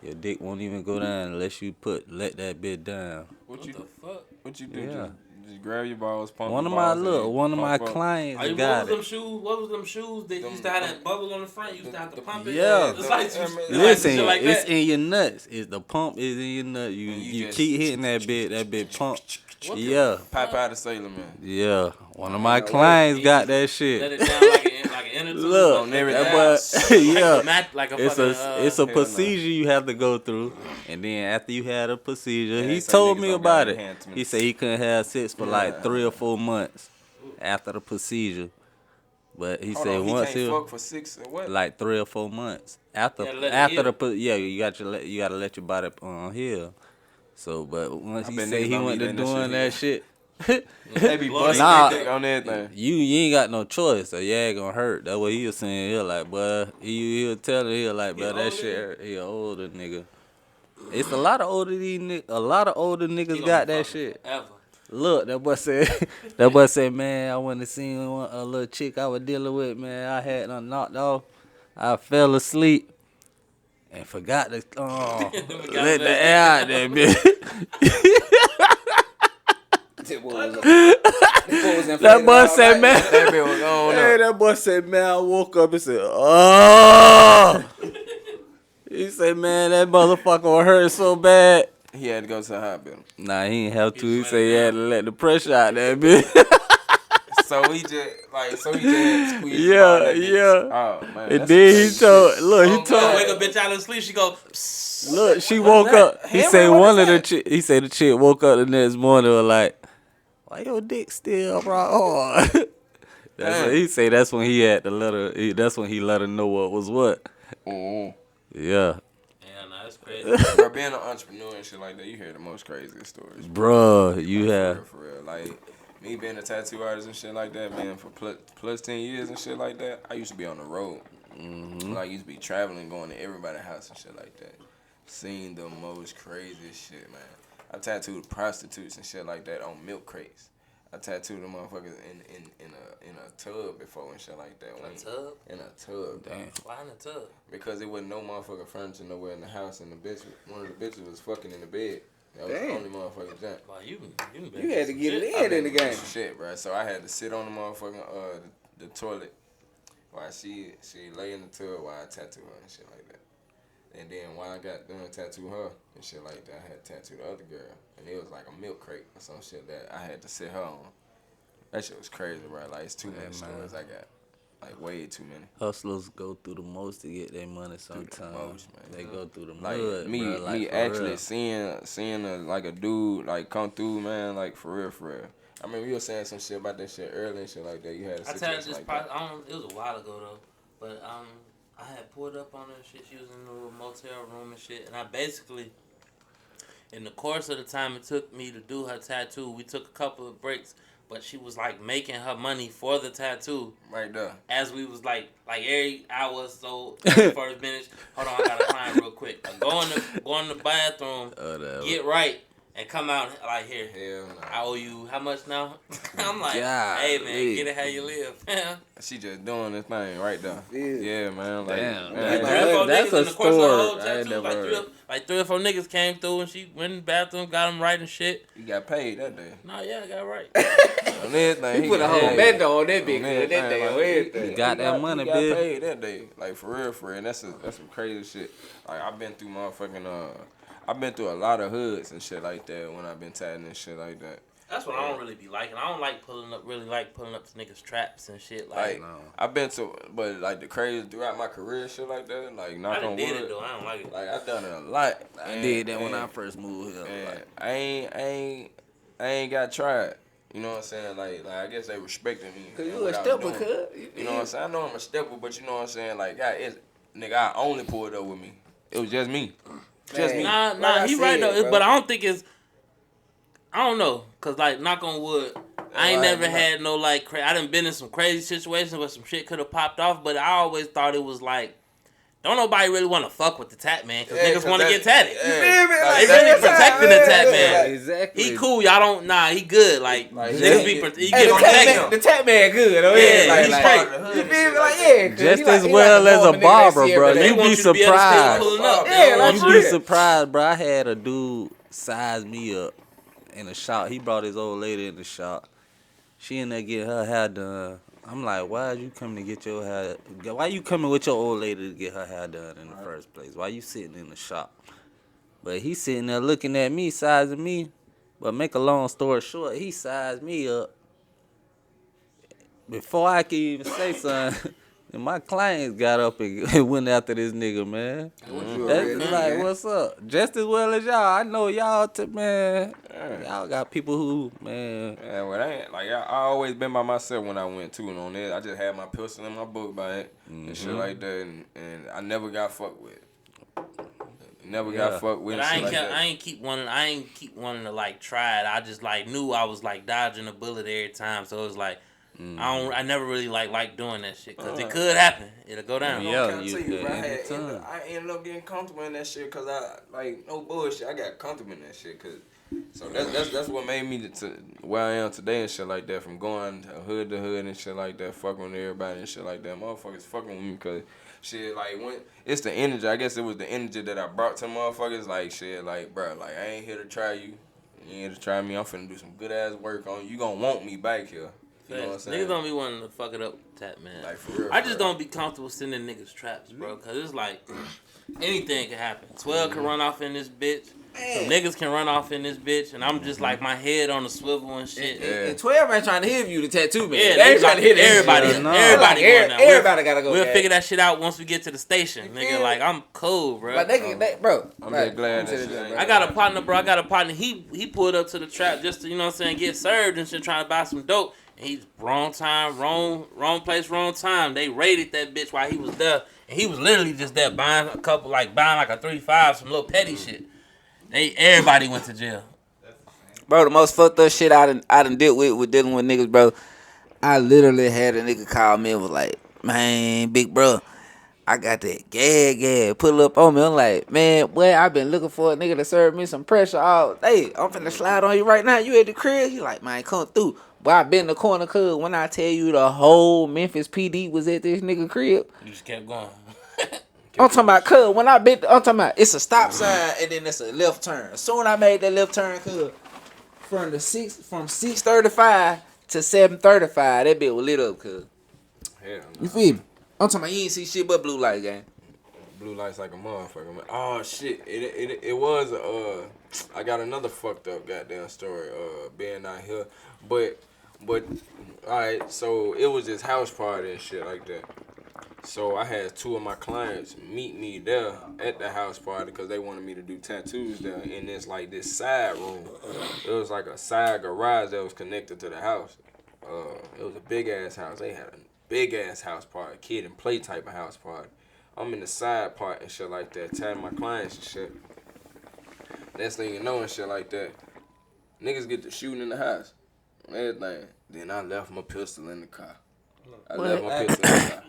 D: Your dick won't even go down unless you let that bit down.
A: What the fuck?
B: What you do?
D: Yeah.
B: Just grab your balls, pump
D: One of
B: your balls
D: my
B: and
D: my
B: pump up.
D: clients
A: What
D: got
A: was
D: it.
A: them shoes? What was them shoes that used to have that bubble on the front? You used to have to pump it.
D: Yeah.
A: It's like
D: Listen,
A: shit like
D: it's
A: that.
D: in your nuts. The pump is in your nut. You
B: just-
D: keep hitting that bit pump.
A: What the
D: Yeah.
B: Pop out of Sailor Man.
D: Yeah. One of my clients got that
A: Let
D: shit.
A: it down like an inner tube.
D: Look,
B: On everything.
D: that boy, yeah.
A: Like a
D: It's
A: fucking,
D: it's a
B: hell no.
D: procedure you have to go through, and then after you had a procedure,
B: Yeah,
D: he
B: they say
D: told
B: niggas
D: me
B: don't
D: about
B: got
D: it.
B: enhancements.
D: He said he couldn't have sex for
B: Yeah.
D: like 3 or 4 months after the procedure, but he said once
B: he can't fuck for 6 or what?
D: like 3 or 4 months after
A: Yeah, let it heal.
D: you gotta let your body heal. So, but once
B: I
D: he
B: bet
D: said
B: niggas
D: he
B: don't
D: went
B: be
D: to
B: letting that
D: doing that shit.
B: They be busting
D: Nah.
B: their dick on everything.
D: You ain't got no choice, so yeah, it gonna hurt. That's what he was saying. He was like, boy, he'll tell it. He was like, bro, that shit hurt. He an older nigga. It's a lot of older niggas got that shit.
A: Ever.
D: Look, that boy said, man, I went to see a little chick I was dealing with, man. I had her knocked off. I fell asleep and forgot to let the air out there, bitch. That boy said, man.
B: That bitch was on
D: Hey,
B: up.
D: that boy said, man, I woke up and said, oh. He said, man, that motherfucker was hurt so bad.
B: He had to go to the hospital.
D: Nah, he ain't have to. He said he had to let the pressure out that bitch.
B: So he just had to squeeze
D: Yeah,
B: that bitch.
D: yeah.
B: Oh, man.
D: And
B: that's
D: then
B: some
D: he
B: shit.
D: told,
A: Wake a bitch out of sleep. She go. Psst.
D: look, she woke up. He
B: Hammer,
D: said
B: what
D: one
B: is
D: of the
B: that?
D: chick, he said the chick woke up the next morning was like, why your dick still rock hard? That's what he say. That's when he had to let her. That's when he let her know what was what.
B: Mm-hmm.
D: Yeah,
A: Yeah, nah, that's crazy.
B: Bro, being an entrepreneur and shit like that, you hear the most craziest stories.
D: bruh, you have.
B: For real. Like, me being a tattoo artist and shit like that, man, for plus 10 years and shit like that, I used to be on the road.
D: Mm-hmm.
B: Like, I used to be traveling, going to everybody's house and shit like that. Seeing the most craziest shit, man. I tattooed prostitutes and shit like that on milk crates. I tattooed the motherfuckers in a tub before and shit like that.
A: A tub?
B: In a tub.
C: Damn.
A: Why in a tub?
B: Because it wasn't no motherfucking furniture nowhere in the house, and one of the bitches was fucking in the bed. That was
C: Damn.
B: the only motherfucking jump.
A: Wow, you
C: You had to get it in the game.
B: Shit, bro. So I had to sit on the motherfucking the toilet while she lay in the tub while I tattoo her and shit like that. And then while I got done tattoo her and shit like that, I had to tattoo the other girl, and it was like a milk crate or some shit that I had to sit her on. That shit was crazy, bro. Like it's too many stories I got. Like way too many.
D: Hustlers go through the most to get their money sometimes.
B: most, man.
D: They go through the
B: Like
D: mud,
B: me,
D: bro, like,
B: me
D: for
B: actually
D: real.
B: seeing a dude like come through, man, like for real, for real. I mean, we were saying some shit about that shit earlier and shit like that. You had a
A: I tell you
B: situation
A: this
B: like
A: probably,
B: that.
A: it was a while ago though, but I had pulled up on her and shit. She was in the little motel room and shit, and I basically, in the course of the time it took me to do her tattoo, we took a couple of breaks, but she was like making her money for the tattoo
B: Right there.
A: as we was like every hour or so, 30 minutes. Hold on, I gotta climb real quick. Go in the bathroom, get right, and come out like here.
B: Hell no.
A: I owe you how much now? I'm like,
D: God,
A: hey man,
D: please.
A: get it how you live, man.
B: She just doing this thing right there.
C: Yeah.
B: Yeah, man. Like,
D: Damn,
B: man,
C: Like,
A: Three or four
D: that's
A: niggas
D: a
A: in the course of the whole
D: story. I ain't
A: tattoo,
D: never
A: like 3 or 4 niggas came through and she went in the bathroom, got them right and shit.
B: you got paid that day.
A: Nah, yeah, I got right.
B: On this thing,
C: He put a
B: got
C: whole
B: paid.
C: bendo on that bitch.
B: On
C: That day, on everything.
D: He got that money,
B: he got
D: bitch.
B: paid that day. Like for real, and that's some crazy shit. Like I've been through motherfucking I've been through a lot of hoods and shit like that when I've been tatting and shit like that.
A: That's what I don't really be liking. I don't like pulling up to niggas traps and shit.
B: Like
D: No.
B: I've been to, but like the crazy throughout my career, shit like that. Like
A: I
B: knock
A: done
B: on
A: did
B: wood.
A: it though. I don't like it.
B: Like I done it a lot.
D: I did that when I first moved here.
B: And
D: Like,
B: I ain't got tried. You know what I'm saying? Like I guess they respected me.
C: Cause
B: and
C: you a
B: what I was
C: stepper,
B: doing.
C: cuz.
B: You know what I'm saying? I know I'm a stepper, but you know what I'm saying? Like, God, nigga, I only pulled up with me. It was just me. Just me.
C: Man.
A: Nah,
C: Like I
A: he right
C: said,
A: though.
C: bro.
A: But I don't think it's. I don't know, cause like knock on wood, I ain't never had no like. I done been in some crazy situations where some shit could have popped off, but I always thought it was like. Don't nobody really want to fuck with the tat man, cause niggas want to get tatted.
C: You feel me?
A: They really protecting the tat man.
D: exactly.
A: He cool, y'all don't. Nah, he good. Like
B: Like,
A: niggas
B: yeah.
A: be. He
C: Hey,
A: get
C: the tat
A: protected.
C: man, the tat man good. Oh,
A: Yeah,
C: yeah,
A: he's
C: like,
A: straight.
C: you feel me? Like, yeah. 'cause
D: Just
C: he like-
D: as
C: he
D: well
C: like
D: as
C: the
D: a
C: normal nigga
D: barber,
C: they see
D: bro.
C: every day.
A: They
D: You
A: want
D: be
A: you to be able to stay
D: surprised.
A: pulling up.
C: Yeah, like,
D: You
C: for
D: be
C: real.
D: surprised, bro. I had a dude size me up in the shop. He brought his old lady in the shop. She in there getting her hair done. I'm like, why are you coming to get your hair? Why you coming with your old lady to get her hair done in the first place? Why you sitting in the shop? But he sitting there looking at me, sizing me. But make a long story short, he sized me up. Before I could even say something, and my clients got up and went after this nigga, man. That's like, what's up? Just as well as y'all. I know y'all, man. Y'all got people who, man.
B: Yeah, well, I ain't like I always been by myself when I went to and on it. I just had my pistol in my book by it and shit like that, and I never got fucked with. Never got fucked with.
A: But
B: And
A: I
B: shit
A: ain't,
B: like
A: kept,
B: that.
A: I ain't keep wanting to like try it. I just like knew I was like dodging a bullet every time. So it was like I never really like doing that shit because it could happen. It'll go down.
D: Yeah.
B: I'm
D: you
B: tell you,
D: could
B: bro,
D: anytime.
B: I ended up getting comfortable in that shit because I like no bullshit. I got comfortable in that shit because. So that's what made me to where I am today and shit like that. From going hood to hood and shit like that, fucking with everybody and shit like that. Motherfuckers fucking with me because shit like when it's the energy. I guess it was the energy that I brought to motherfuckers. Like shit, like bro, like I ain't here to try you. You ain't here to try me. I'm finna do some good ass work on you. You gonna want me back here. You know what I'm saying?
A: Niggas don't be wanting to fuck it up with that, man.
B: Like, for real,
A: I
B: for
A: just
B: real.
A: don't be comfortable sending niggas traps, bro. Cause it's like anything can happen. 12 can run off in this bitch. Some niggas can run off in this bitch, and I'm just like my head on the swivel and shit.
C: And 12 ain't trying to hit you, the tattoo man.
A: Yeah,
C: they ain't trying to hit
A: everybody.
C: that shit.
A: Everybody
C: Like,
A: going down.
C: everybody gotta go.
A: We'll
C: back.
A: figure that shit out once we get to the station, nigga. Like I'm cool, bro.
C: Like they bro.
B: I'm
C: like,
B: just glad
C: I'm
B: that
C: saying
B: shit
C: this,
B: ain't-
C: bro.
A: I got a partner, bro. He pulled up to the trap just to, you know what I'm saying, get served and shit, trying to buy some dope. And he's wrong time, wrong place, wrong time. They raided that bitch while he was there. And he was literally just there buying like a 3.5, some little petty shit. Everybody went to jail.
C: Bro, the most fucked up shit I done dealt with dealing with niggas, bro. I literally had a nigga call me and was like, man, big bro, I got that gag, pull up on me. I'm like, man, boy, I been looking for a nigga to serve me some pressure all day. I'm finna slide on you right now. You at the crib? He like, man, come through.
E: But I been in the corner, cuz when I tell you the whole Memphis PD was at this nigga crib.
A: You just kept going.
E: I'm talking about, cuz when I been, I'm talking about, it's a stop sign and then it's a left turn. As soon as I made that left turn, cuz from 6:35 to 7:35, that bitch was lit up, cuz.
B: Hell no.
E: You feel me? I'm talking about, you ain't see shit but blue light, gang.
B: Blue lights like a motherfucker, man. Oh shit! It was I got another fucked up goddamn story. Being out here, but all right. So it was this house party and shit like that. So I had two of my clients meet me there at the house party because they wanted me to do tattoos there in this side room. It was like a side garage that was connected to the house. It was a big ass house. They had a big ass house party, kid and play type of house party. I'm in the side part and shit like that, tagging my clients and shit. Next thing you know and shit like that, niggas get to shooting in the house, everything. Then I left my pistol in the car. Left my pistol in the car.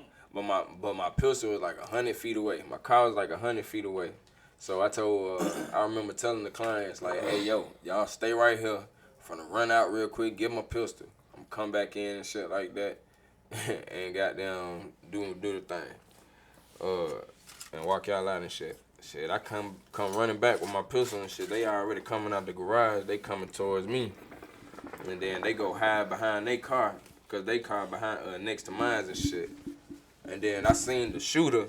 B: But my pistol was like 100 feet away. My car was like 100 feet away. So I told, I remember telling the clients like, hey yo, y'all stay right here. I'm finna run out real quick, get my pistol. I'm come back in and shit like that, and goddamn do the thing. And walk y'all out and shit. Shit, I come running back with my pistol and shit. They already coming out the garage. They coming towards me. And then they go hide behind their car. Because they car behind next to mine and shit. And then I seen the shooter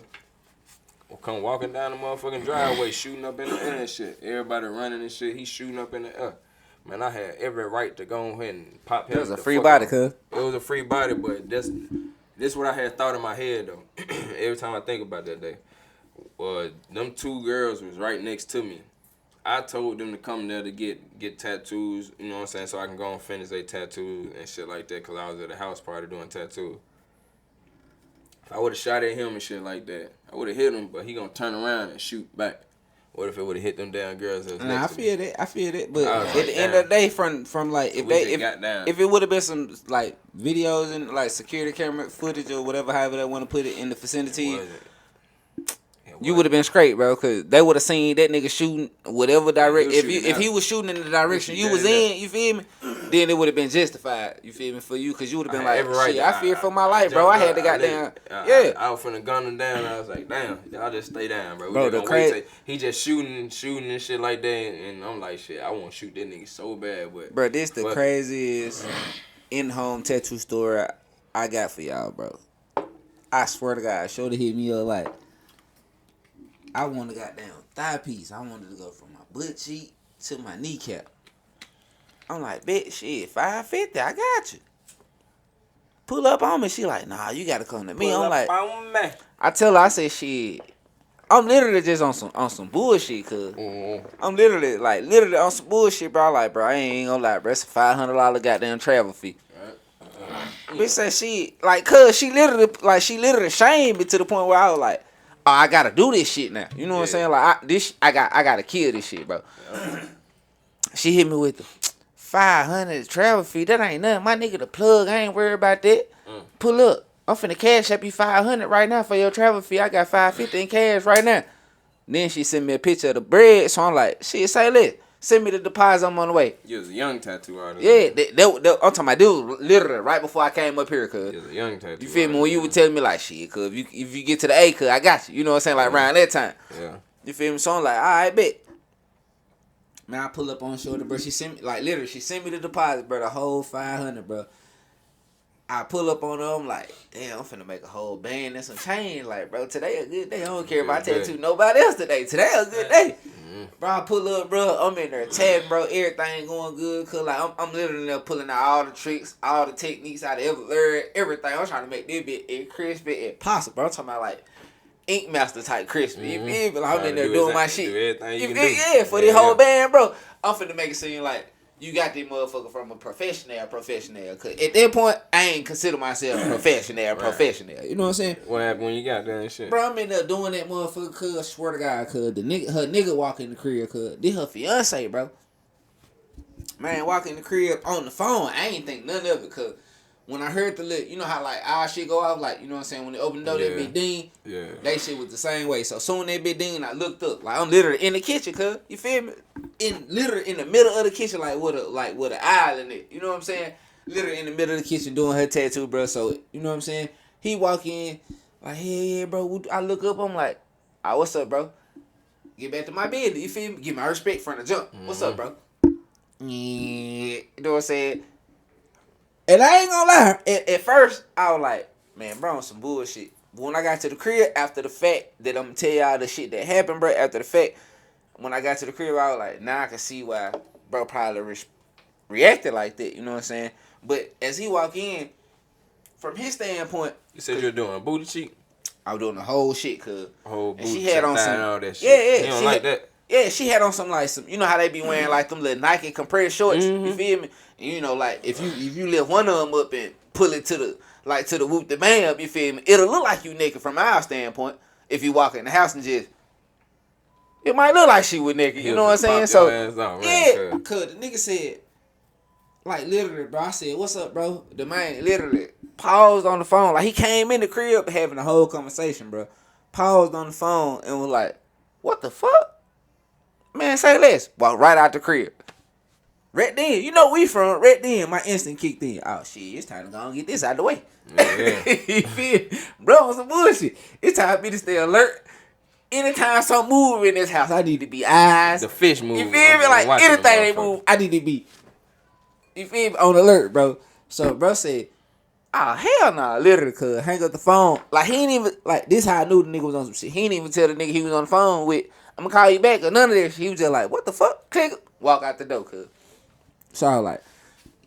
B: come walking down the motherfucking driveway, shooting up in the air and shit. Everybody running and shit. He shooting up in the air. Man, I had every right to go ahead and pop him.
E: It was a free body, cuz.
B: It was a free body, but this what I had thought in my head though. Every time I think about that day. Them two girls was right next to me. I told them to come there to get tattoos, you know what I'm saying, so I can go and finish their tattoos and shit like that, because I was at a house party doing tattoos. If I would have shot at him and shit like that, I would have hit him, but he gonna turn around and shoot back. What if it would have hit them damn girls that was next to me?
E: I feel that. But
B: at
E: the end of the day, from like, if it would have been some like videos and like security camera footage or whatever, however they want to put it in the vicinity, you would have been straight, bro, because they would have seen that nigga shooting whatever direction. If he was shooting in the direction you was in, you feel me? Then it would have been justified, you feel me, for you, because you would have been like, shit, I fear for my life, bro. I had to goddamn,
B: I was finna gun him down. I was like, damn, y'all just stay down, bro.
E: Bro, the crazy.
B: He just shooting and shit like that, and I'm like, shit, I want to shoot that nigga so bad, but
E: bro, this the craziest in-home tattoo store I got for y'all, bro. I swear to God, Shorty hit me up like, I want a goddamn thigh piece. I wanted to go from my butt cheek to my kneecap. I'm like, bitch, shit, $550, I got you. Pull up on me. She like, nah, you gotta come to me. I'm like, I tell her, I say, shit, I'm literally just on some bullshit, cuz. I'm literally on some bullshit, bro. Like, bro, I ain't gonna lie, bro. It's a $500 goddamn travel fee. Bitch said she, like, cuz she literally shamed me to the point where I was like, oh, I gotta do this shit now. You know what I'm saying? Like, I gotta kill this shit, bro. She hit me with the $500 travel fee. That ain't nothing. My nigga, the plug. I ain't worried about that. Pull up. I'm finna cash up you $500 right now for your travel fee. I got $550 in cash right now. Then she sent me a picture of the bread. So I'm like, shit, say less. Send me the deposit. I'm on the way.
B: You was a young tattoo artist.
E: Yeah, I'm talking about, this was literally right before I came up here, cuz.
B: You was a young tattoo
E: You feel me? When you were telling me, like, shit, cuz, if you get to the A, cuz, I got you. You know what I'm saying? Like, around that time.
B: Yeah.
E: You feel me? So I'm like, all right, bet. Man, I pull up on shoulder, bro. She sent me, like, literally, she sent me the deposit, bro, the whole $500, bro. I pull up on her, I'm like, damn, I'm finna make a whole band and some change. Like, bro, today a good day. I don't care if I tattoo nobody else today. Today a good day. Bro, I pull up, bro. I'm in there tabbing, bro. Everything going good. Cause like I'm literally there pulling out all the tricks, all the techniques out of everything. I'm trying to make this bit as crispy as possible, bro. I'm talking about like Ink Master type crispy. You feel me? Like, I'm in there doing my shit. Yeah, for the whole band, bro. I'm finna make it seem like you got this motherfucker from a professional. Cause at that point, I ain't consider myself professional. You know what I'm saying?
B: What happened when you got there and shit?
E: Bro, I'm in there doing that motherfucker, cuz, I swear to God, cuz, her nigga walk in the crib, cuz, this her fiance, bro. Man, walk in the crib on the phone, I ain't think none of it, cuz, when I heard the lick, you know how, like, our shit go off, like, you know what I'm saying, when they open the door, that big ding, that shit was the same way, so soon that big ding, I looked up, like, I'm literally in the kitchen, cuz, you feel me? Literally in the middle of the kitchen, like, with an aisle in it, you know what I'm saying? literally in the middle of the kitchen doing her tattoo, bro. So you know what I'm saying? He walk in like, hey, yeah, bro. I look up, I'm like, ah, what's up, bro? Get back to my business. You feel me? Give my respect from the jump. What's up, bro? Yeah, you know what I'm saying? And I ain't gonna lie. At first, I was like, man, bro, on some bullshit. But when I got to the crib, after the fact that I'm gonna tell y'all the shit that happened, bro, after the fact, when I got to the crib, I was like, now I can see why bro probably reacted like that. You know what I'm saying? But as he walk in, from his standpoint,
B: You said you were doing a booty cheek?
E: I was doing the whole shit, cuz.
B: Whole
E: And
B: booty
E: she had
B: cheek,
E: on
B: thigh
E: some,
B: and all that shit.
E: yeah,
B: You don't
E: she
B: like
E: had,
B: that?
E: Yeah, she had on some like some, you know how they be wearing like them little Nike compressed shorts.
B: Mm-hmm.
E: You feel me? And, you know, like if you lift one of them up and pull it to the whoop the bam, you feel me? It'll look like you naked from our standpoint. If you walk in the house and just, it might look like she was naked. You know what I'm saying? So yeah, cause the nigga said, like literally, bro. I said, "What's up, bro?" The man literally paused on the phone, like he came in the crib having a whole conversation, bro. Paused on the phone and was like, "What the fuck, man? Say less." Walked right out the crib. Right then, you know we from right then. My instinct kicked in. Oh shit, it's time to go and get this out of the way.
B: Yeah.
E: You feel me? Bro, on some bullshit. It's time for me to stay alert. Anytime something move in this house, I need to be eyes.
B: The fish move.
E: You feel me? Like anything they move, I need to be. You feel me? On alert, bro. So bro said, "Oh hell nah," literally, cuz hang up the phone. Like he ain't even like this. How I knew the nigga was on some shit. He ain't even tell the nigga he was on the phone with, "I'm gonna call you back" or none of that shit. He was just like, "What the fuck?" Click, walk out the door, cuz. So I was like,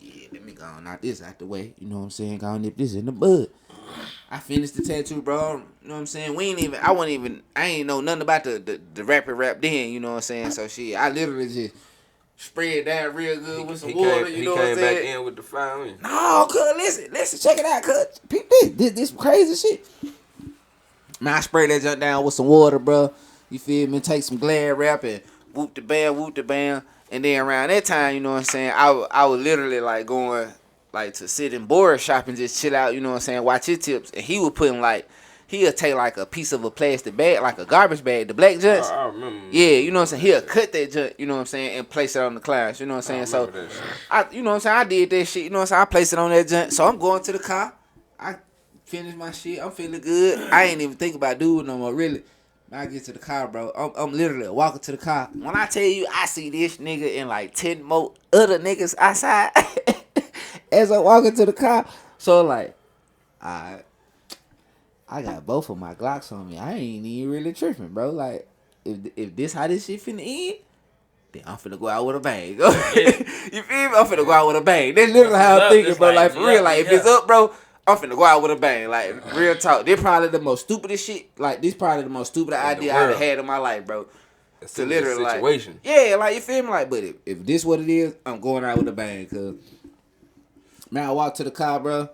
E: "Yeah, let me go on knock this out the way." You know what I'm saying? Go on nip this in the bud. I finished the tattoo, bro. You know what I'm saying? I ain't know nothing about the rapid rap then, you know what I'm saying? So shit, I literally just spread that real good with some water, you know what I'm saying?
B: He came back in with the fire.
E: No, cuz, listen, check it out, cuz. Peep this crazy shit. Man, I sprayed that junk down with some water, bro. You feel me? Take some Glad wrap and whoop the bam. And then around that time, you know what I'm saying, I was literally like going like to sit in Boris shop and just chill out, you know what I'm saying, watch his tips. And he was putting like, he'll take like a piece of a plastic bag, like a garbage bag, the black junks.
B: I remember.
E: Yeah, you know what I'm saying, he'll cut that junk, you know what I'm saying, and place it on the class, you know what I'm saying. So, you know what I'm saying, I did that shit, you know what I'm saying, I placed it on that junk. So I'm going to the car, I finished my shit, I'm feeling good. I ain't even think about doing no more, really. When I get to the car, bro, I'm literally walking to the car. When I tell you I see this nigga and like 10 more other niggas outside as I'm walking to the car. So like, I got both of my Glocks on me. I ain't even really tripping, bro. Like, if this how this shit finna end, then I'm finna go out with a bang. You feel me? I'm finna go out with a bang. That's literally how I'm thinking, bro. Like, for real. Like, if it's up, bro, I'm finna go out with a bang. Like, real talk. This probably the most stupidest shit. Like, this probably the most stupid idea I've had in my life, bro. To literally, like, yeah, like, you feel me? Like, but if this what it is, I'm going out with a bang. Cause, man, I walk to the car, bro.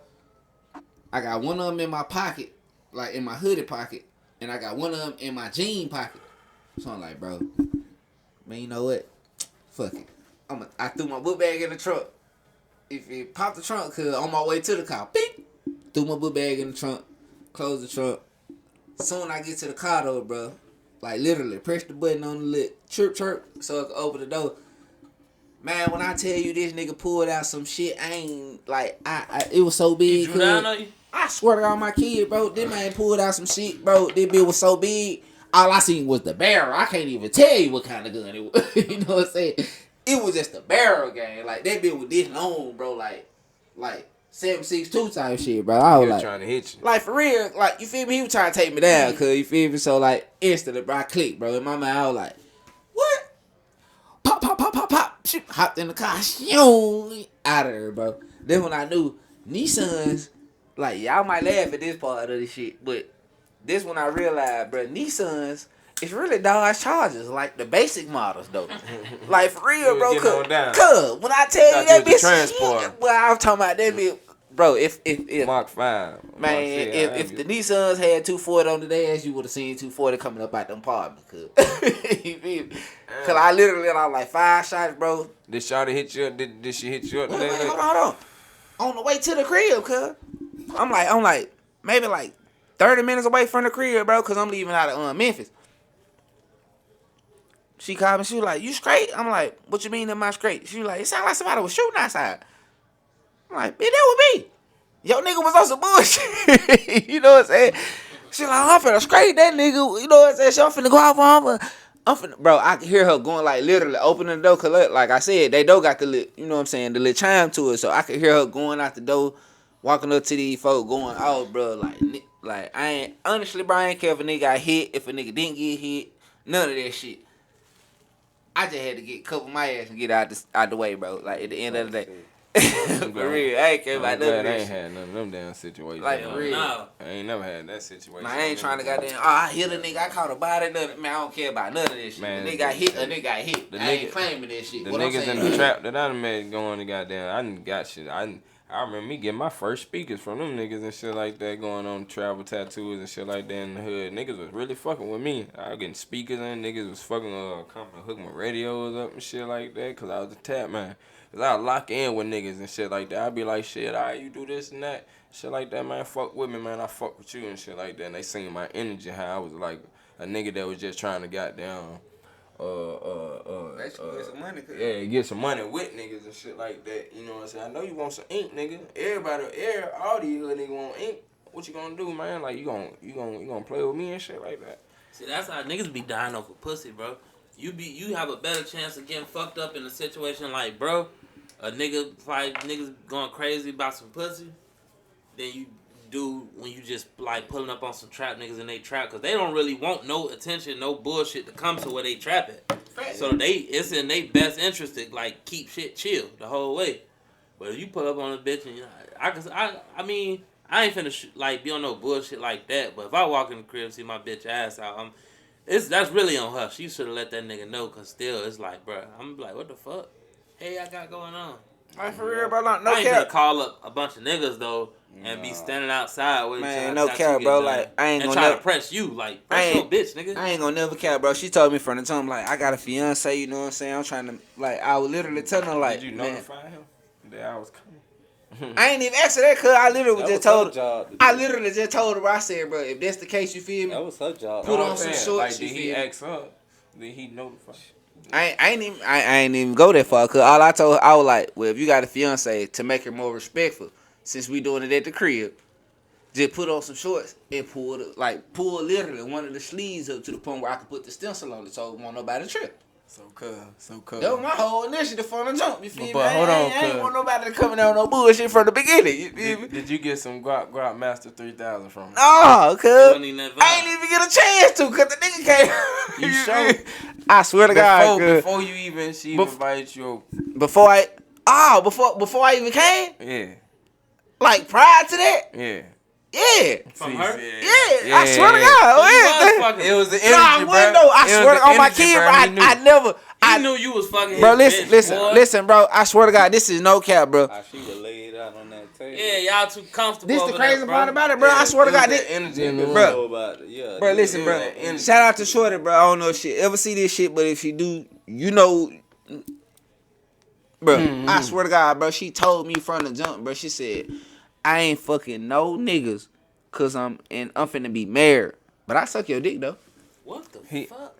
E: I got one of them in my pocket, like in my hoodie pocket, and I got one of them in my jean pocket. So I'm like, bro, man, you know what? Fuck it. I threw my book bag in the trunk. If it popped the trunk, cause on my way to the car, beep. Threw my book bag in the trunk, closed the trunk. Soon I get to the car though, bro. Like literally, press the button on the lid, chirp, so I can open the door. Man, when I tell you this nigga pulled out some shit, I ain't like it was so big.
A: Drew down on you?
E: I swear to God, my kid, bro, this man pulled out some shit, bro. This bitch was so big. All I seen was the barrel. I can't even tell you what kind of gun it was. You know what I'm saying? It was just the barrel game. Like that bitch was this long, bro. Like 7.62 type shit, bro. I was like
B: trying to hit you.
E: Like for real, like you feel me? He was trying to take me down, cause you feel me? So like instantly, bro, I clicked, bro. In my mind, I was like, what? Pop. Shoot, hopped in the car, out of there, bro. Then when I knew Nissans, like y'all might laugh at this part of the shit, but this when I realized, bro, Nissans. It's really Dodge Chargers, like the basic models, though. Like, for real, bro. Cuz, when I tell you that bitch,
B: transport.
E: Well, I'm talking about that bitch. Bro, if
B: Mark 5.
E: Man, if the Nissans had 240 on the dash, you would have seen 240 coming up out them apartments, cuz. You feel me? Cuz I literally got like 5 shots, bro.
B: Did Shawty hit you up? Did she hit you up?
E: Wait, hold on. On the way to the crib, cuz. I'm like, maybe like 30 minutes away from the crib, bro, cuz I'm leaving out of Memphis. She called me. She was like, "You straight?" I'm like, "What you mean am I straight?" She was like, "It sounded like somebody was shooting outside." I'm like, bitch, that was me. Yo, nigga was on some bullshit. You know what I'm saying? She like, I'm finna scrape that nigga. You know what I'm saying? She, I'm finna go out for him. I'm finna, bro, I can hear her going like literally opening the door. Cause like I said, they door got the lit, you know what I'm saying, the little chime to it. So I could hear her going out the door, walking up to these folks going, oh, bro, like I ain't, honestly, bro, I ain't care if a nigga got hit, if a nigga didn't get hit, none of that shit. I just had to get cover my ass and get out the way, bro. Like at the end of the day. For real, I ain't care about none of that
B: I ain't
E: shit.
B: had none of them damn situations.
E: Like, for real.
A: No.
B: I ain't never had that situation.
E: Man, I ain't trying to goddamn, I hit a nigga, I caught a body, nothing. Man, I don't care about none of this shit.
B: Man,
E: a nigga got hit, a nigga got hit.
B: the
E: I ain't
B: nigga-
E: claiming that shit.
B: The
E: What I'm
B: niggas
E: saying
B: in the
E: is-
B: trap that I done made going to goddamn, I done got shit. I remember me getting my first speakers from them niggas and shit like that, going on travel tattoos and shit like that in the hood. Niggas was really fucking with me. I was getting speakers and niggas was fucking coming to hook my radios up and shit like that, cause I was a tap man. Cause I would lock in with niggas and shit like that. I'd be like, shit, alright, you do this and that. Shit like that, man, fuck with me, man. I fuck with you and shit like that. And they seen my energy, how I was like a nigga that was just trying to goddamn
E: Get some money, cuz.
B: yeah, get some money with niggas and shit like that. You know what I'm saying? I know you want some ink, nigga. All these hood niggas want ink. What you gonna do, man? Like you gonna play with me and shit like that?
A: See, that's how niggas be dying over pussy, bro. You have a better chance of getting fucked up in a situation like, bro, a nigga like niggas going crazy about some pussy than you do when you just like pulling up on some trap niggas and they trap, cause they don't really want no attention, no bullshit to come to where they trap at. So it's in their best interest to like keep shit chill the whole way. But if you pull up on a bitch and I mean I ain't finna like be on no bullshit like that. But if I walk in the crib and see my bitch ass out, that's really on her. She should have let that nigga know, cause still it's like, bro, I'm like, what the fuck? Hey, I got going on.
E: Like, for real, bro, no
A: I ain't gonna
E: cap.
A: call up a bunch of niggas though and be standing outside with
E: Man,
A: each
E: no
A: other.
E: cap, bro. Like, I ain't
A: and
E: gonna
A: try
E: never,
A: to press you, like
E: I
A: press your
E: ain't-
A: bitch, nigga.
E: I ain't gonna never cap, bro. She told me from the time, like, I got a fiance, you know what I'm saying? I'm trying to, like, I would literally tell her, like,
B: Did you
E: man,
B: notify him that I was coming?
E: I ain't even asked her that, cause I literally
D: That
E: just
D: was her
E: told her.
D: job to
E: I
D: do.
E: literally just told her, bro. I said, bro, if that's the case, you feel me?
D: That was her job.
E: Put
B: No,
E: on
B: I'm
E: some
B: saying,
E: shorts,
B: Like,
E: you
B: did he
E: feel me?
B: ask her? Did he notify?
E: I ain't even go that far, cause all I told her, I was like, well, if you got a fiance, to make her more respectful, since we doing it at the crib, just put on some shorts and pull literally one of the sleeves up to the point where I could put the stencil on it, so it won't nobody trip.
B: So cuz.
E: That was my whole initiative from the jump. You feel
B: But
E: me?
B: hold on,
E: I ain't
B: cuz.
E: want nobody to come in there with no bullshit from the beginning. You feel me?
B: Did you get some Grok Master 3000 from him?
E: No,
A: It
E: cuz.
A: wasn't even that
E: I ain't even get a chance to, cause the nigga came.
B: You
E: feel
B: sure?
E: me? I swear to God, cuz.
B: Before you even, she
E: Bef-
B: invited you.
E: Before I even came,
B: Yeah,
E: like prior to that,
B: yeah.
E: yeah.
A: From
B: See,
A: her?
E: Yeah, I swear to God.
A: So you
E: yeah.
A: was fucking.
B: It was the energy,
E: Nah, I
B: bro.
E: wouldn't though. I
B: It was
E: swear to
B: the
E: on my
B: energy,
E: kid,
B: bro.
E: bro.
B: He knew.
E: I never.
A: He knew you was fucking.
E: Bro,
A: his bitch, boy.
E: listen, bro. I swear to God, this is no cap, bro.
D: How she was laid out on that table.
A: Yeah, y'all too comfortable.
E: This the
A: over
E: crazy
A: there,
E: part
A: bro.
E: about it, bro. I swear to God, this.
B: energy in the
D: Niggas
B: room.
E: Bro.
D: know about it. Yeah.
E: Bro,
D: niggas
E: listen,
D: know
E: bro.
D: about it.
E: Shout out to Shorty, bro. I don't know if she ever see this shit, but if she do, you know, bro. I swear to God, bro. She told me from the jump, bro. She said, "I ain't fucking no niggas, cause I'm finna be married, but I suck your dick though."
A: What the
B: He-
A: fuck?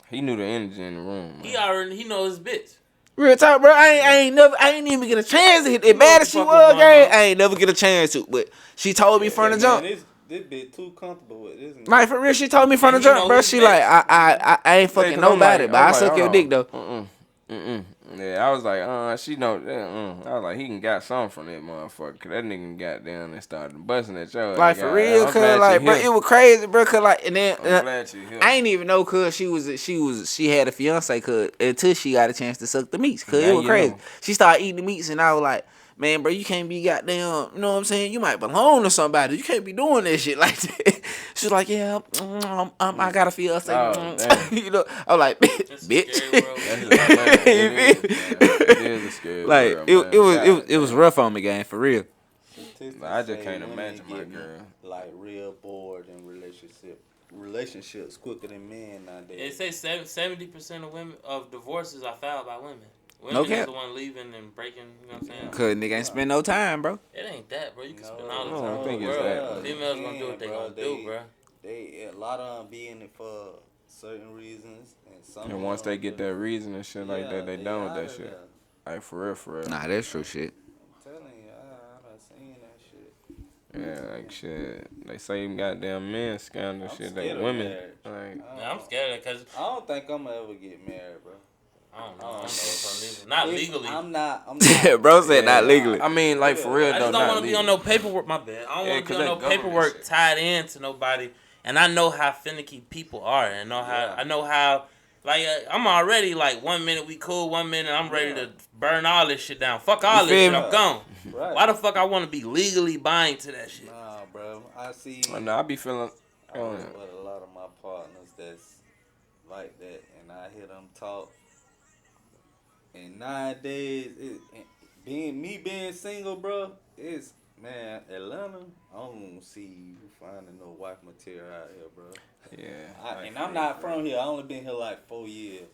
B: He knew the energy in the room. Man.
A: He knows his bitch.
E: Real talk, bro. I ain't even get a chance to hit. As bad as she
A: What the fuck
E: was,
A: was going
E: gang,
A: on?
E: I ain't never get a chance to. But she told me from the jump.
D: Man, this bitch too comfortable with this.
E: Like for real, she told me from the
A: And you
E: jump,
A: know
E: bro.
A: who's
E: She
A: next.
E: like, I ain't fucking
B: Yeah, 'cause I'm
E: nobody,
B: like-
E: but
B: I'm
E: I
B: like,
E: suck
B: hold
E: your
B: on.
E: dick though.
B: Yeah, I was like, she know. I was like, he can got something from that motherfucker. Cause that nigga got down and started busting at your
E: Like
B: ass.
E: for real,
B: I'm
E: cause
B: glad
E: like,
B: you
E: bro,
B: here.
E: it was crazy, bro. Cause like, and then
B: I'm glad you here.
E: I ain't even know, cause she had a fiance, cause until she got a chance to suck the meats, cause
B: Now
E: it was
B: you
E: crazy.
B: know.
E: She started eating the meats, and I was like, man, bro, you can't be goddamn, you know what I'm saying? You might belong to somebody. You can't be doing that shit like that. She's like, yeah, I got a fiance.
B: Oh, damn.
E: You know, I'm like,
A: It's a
E: bitch.
A: scary world.
B: That is, man, it is a scary
E: Like
B: world,
E: it
B: man.
E: was it was rough on me, gang, for real.
D: Statistics
B: I just
D: say
B: can't
D: women
B: imagine my
D: getting,
B: girl.
D: Like real bored in relationships quicker than men
A: They
D: nowadays.
A: say 70% of women of divorces are filed by women.
E: No
A: Women is
E: cap.
A: the one leaving and breaking. You know what I'm saying?
E: Cause nigga ain't spend no time, bro.
A: It ain't that, bro. You can spend
D: No,
A: all the
B: I don't
A: time in
B: think
A: the
B: it's
A: world.
B: that.
A: Females gonna do what they gonna do, bro.
D: They a lot of them be in it for certain reasons, and some.
B: And once they get that reason and shit like
D: Yeah,
B: that, they done with
D: outta
B: that shit.
D: there.
B: Like for real, for real.
E: Nah, that's true shit.
D: Tell 'em,
B: Yeah, like shit. They say goddamn men scandal shit. They
D: scared of
B: women.
D: marriage.
B: Like,
A: Yeah, I'm scared because
D: I don't think I'm gonna ever get married, bro.
A: I don't know something. Not legally.
D: I'm not.
E: Bro said not legally.
B: I mean, like for real
A: I
B: though.
A: just don't want to be on no paperwork. My bad. I don't want to be on no
B: government
A: paperwork
B: shit.
A: tied into nobody. And I know how finicky people are. And I know how. Like I'm already like 1 minute we cool, 1 minute I'm ready to burn all this shit down. Fuck all this shit. I'm gone.
D: Right.
A: Why the fuck I want to be legally buying to that shit?
D: Nah, bro. I see.
B: I be feeling.
D: I work with a lot of my partners that's like that, and I hear them talk. And nowadays, being single, bro, it's man, Atlanta. I don't see you finding no wife material out here, bro.
B: Yeah.
D: I'm not from here. I only been here like 4 years.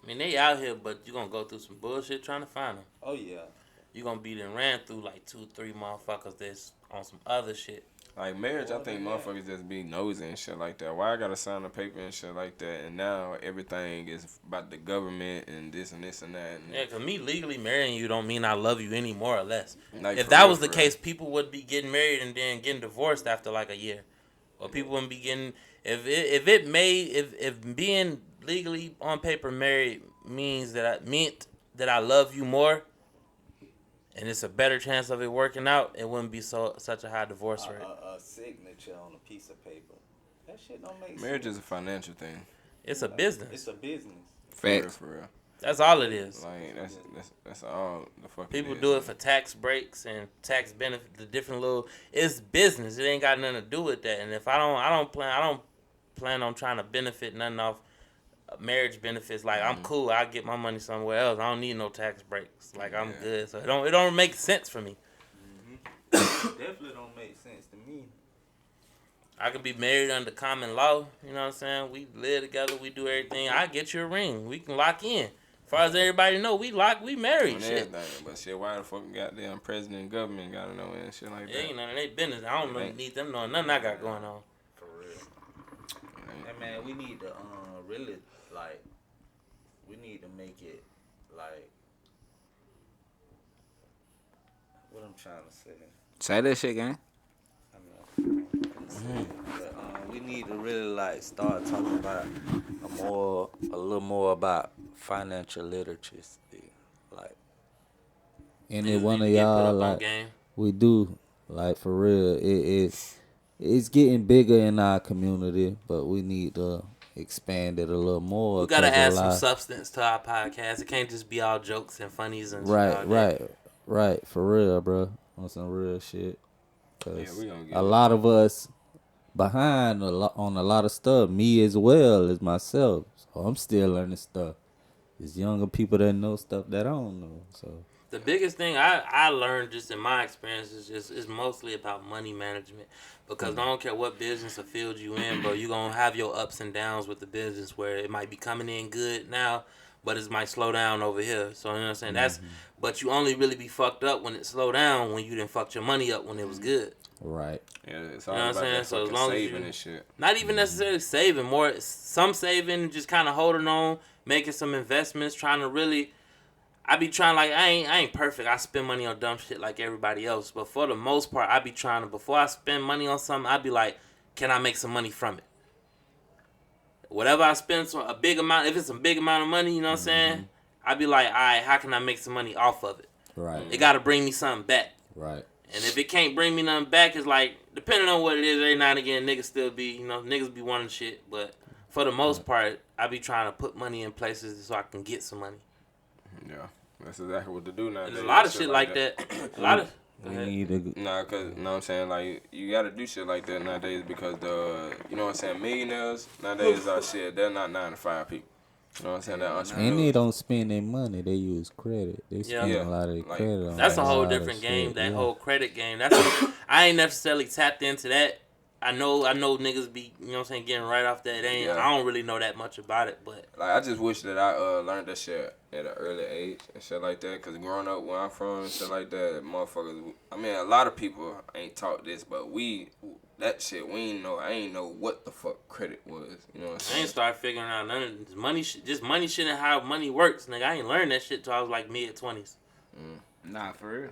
A: I mean, they out here, but you gonna go through some bullshit trying to find them.
D: Oh yeah.
A: You gonna be then ran through like 2-3 motherfuckers that's on some other shit.
B: Like marriage, I think motherfuckers just be nosy and shit like that. Why I gotta sign a paper and shit like that? And now everything is about the government and this and this and that. And
A: Yeah, 'cause me legally marrying you don't mean I love you any more or less.
B: like,
A: If
B: for
A: that
B: real,
A: was the
B: for
A: case, people would be getting married and then getting divorced after like a year. Or people wouldn't be getting if being legally on paper married means that I love you more and it's a better chance of it working out, it wouldn't be such a high divorce rate.
D: A signature on a piece of paper. That shit don't make sense.
B: Marriage is a financial thing.
A: It's a business.
D: It's a business.
E: Facts.
B: For real.
A: That's all it is.
B: Like that's all the fuck.
A: People
B: is.
A: do it for tax breaks and tax benefit. The different little, it's business. It ain't got nothing to do with that. And if I don't plan on trying to benefit nothing off marriage benefits. Like I'm cool. I get my money somewhere else. I don't need no tax breaks. Like I'm good. So it don't make sense for me.
D: Definitely don't make sense to me.
A: I could be married under common law. You know what I'm saying? We live together. We do everything. I get you a ring. We can lock in. As far as everybody know, we married. Shit.
B: But shit, why the fuck goddamn president and government gotta know and shit like that?
A: It ain't none of their business. I don't need them knowing nothing I got going on.
D: For real. Hey man, we need to really like. We need to make it like. What I'm trying to say.
E: Say that shit, gang.
D: But, we need to really like start talking about a little more about financial literacy. Like,
E: Any one of
A: Get put
E: y'all
A: up on
E: like
A: game.
E: we do like for real. It's getting bigger in our community, but we need to expand it a little more.
A: We gotta add some substance to our podcast. It can't just be all jokes and funnies and
E: Right, for real, bro. On some real shit. Cause
B: we gonna get
E: a lot of us behind on a lot of stuff. Me as well as myself. So I'm still learning stuff. There's younger people that know stuff that I don't know. So
A: The biggest thing I learned just in my experience is mostly about money management. Because I don't care what business or field you in, bro, you're going to have your ups and downs with the business where it might be coming in good now, but it might slow down over here. So, you know what I'm saying? But you only really be fucked up when it slow down when you didn't fuck your money up when it was good.
E: right.
B: Yeah, it's all
A: You know what
B: about
A: I'm saying?
B: that
A: So as
B: fucking
A: long as
B: saving
A: you-
B: and shit.
A: Not even necessarily saving, more some saving, just kind of holding on, making some investments, trying to really. I be trying like I ain't perfect. I spend money on dumb shit like everybody else, but for the most part, I be trying to before I spend money on something, I be like, can I make some money from it? Whatever I spend, so a big amount. If it's a big amount of money, you know what I'm saying? I be like, all right, how can I make some money off of it?
E: Right.
A: It got to bring me something back.
E: Right.
A: And if it can't bring me nothing back, it's like, depending on what it is, every now and again, niggas still be, niggas be wanting shit. But for the most part, I be trying to put money in places so I can get some money.
B: Yeah, that's exactly what to do now.
A: There's a lot of shit like that. A lot of.
E: We need to
B: Nah, cause you know what I'm saying, like you gotta do shit like that nowadays because you know what I'm saying, millionaires nowadays are shit. They're not 9 to 5 people. You know what I'm saying? They're
E: and
B: entrepreneurs.
E: they don't spend their money. They use credit. They spend
B: Yeah.
E: a lot of their
B: Like,
E: credit on
A: That's a whole
E: lot of
A: different
E: shit,
A: game. That
E: yeah.
A: whole credit game. I ain't necessarily tapped into that. I know niggas be, you know what I'm saying, getting right off that.
B: Yeah.
A: I don't really know that much about it, but
B: Like I just wish that I learned that shit at an early age and shit like that. Cause growing up where I'm from and shit like that, motherfuckers. I mean, a lot of people ain't taught this, but that shit we ain't know. I ain't know what the fuck credit was. You know what I'm
A: I
B: saying?
A: ain't start figuring out none of this money shit. Just money shit and how money works, nigga. I ain't learned that shit till I was like mid-20s.
C: Nah, for real.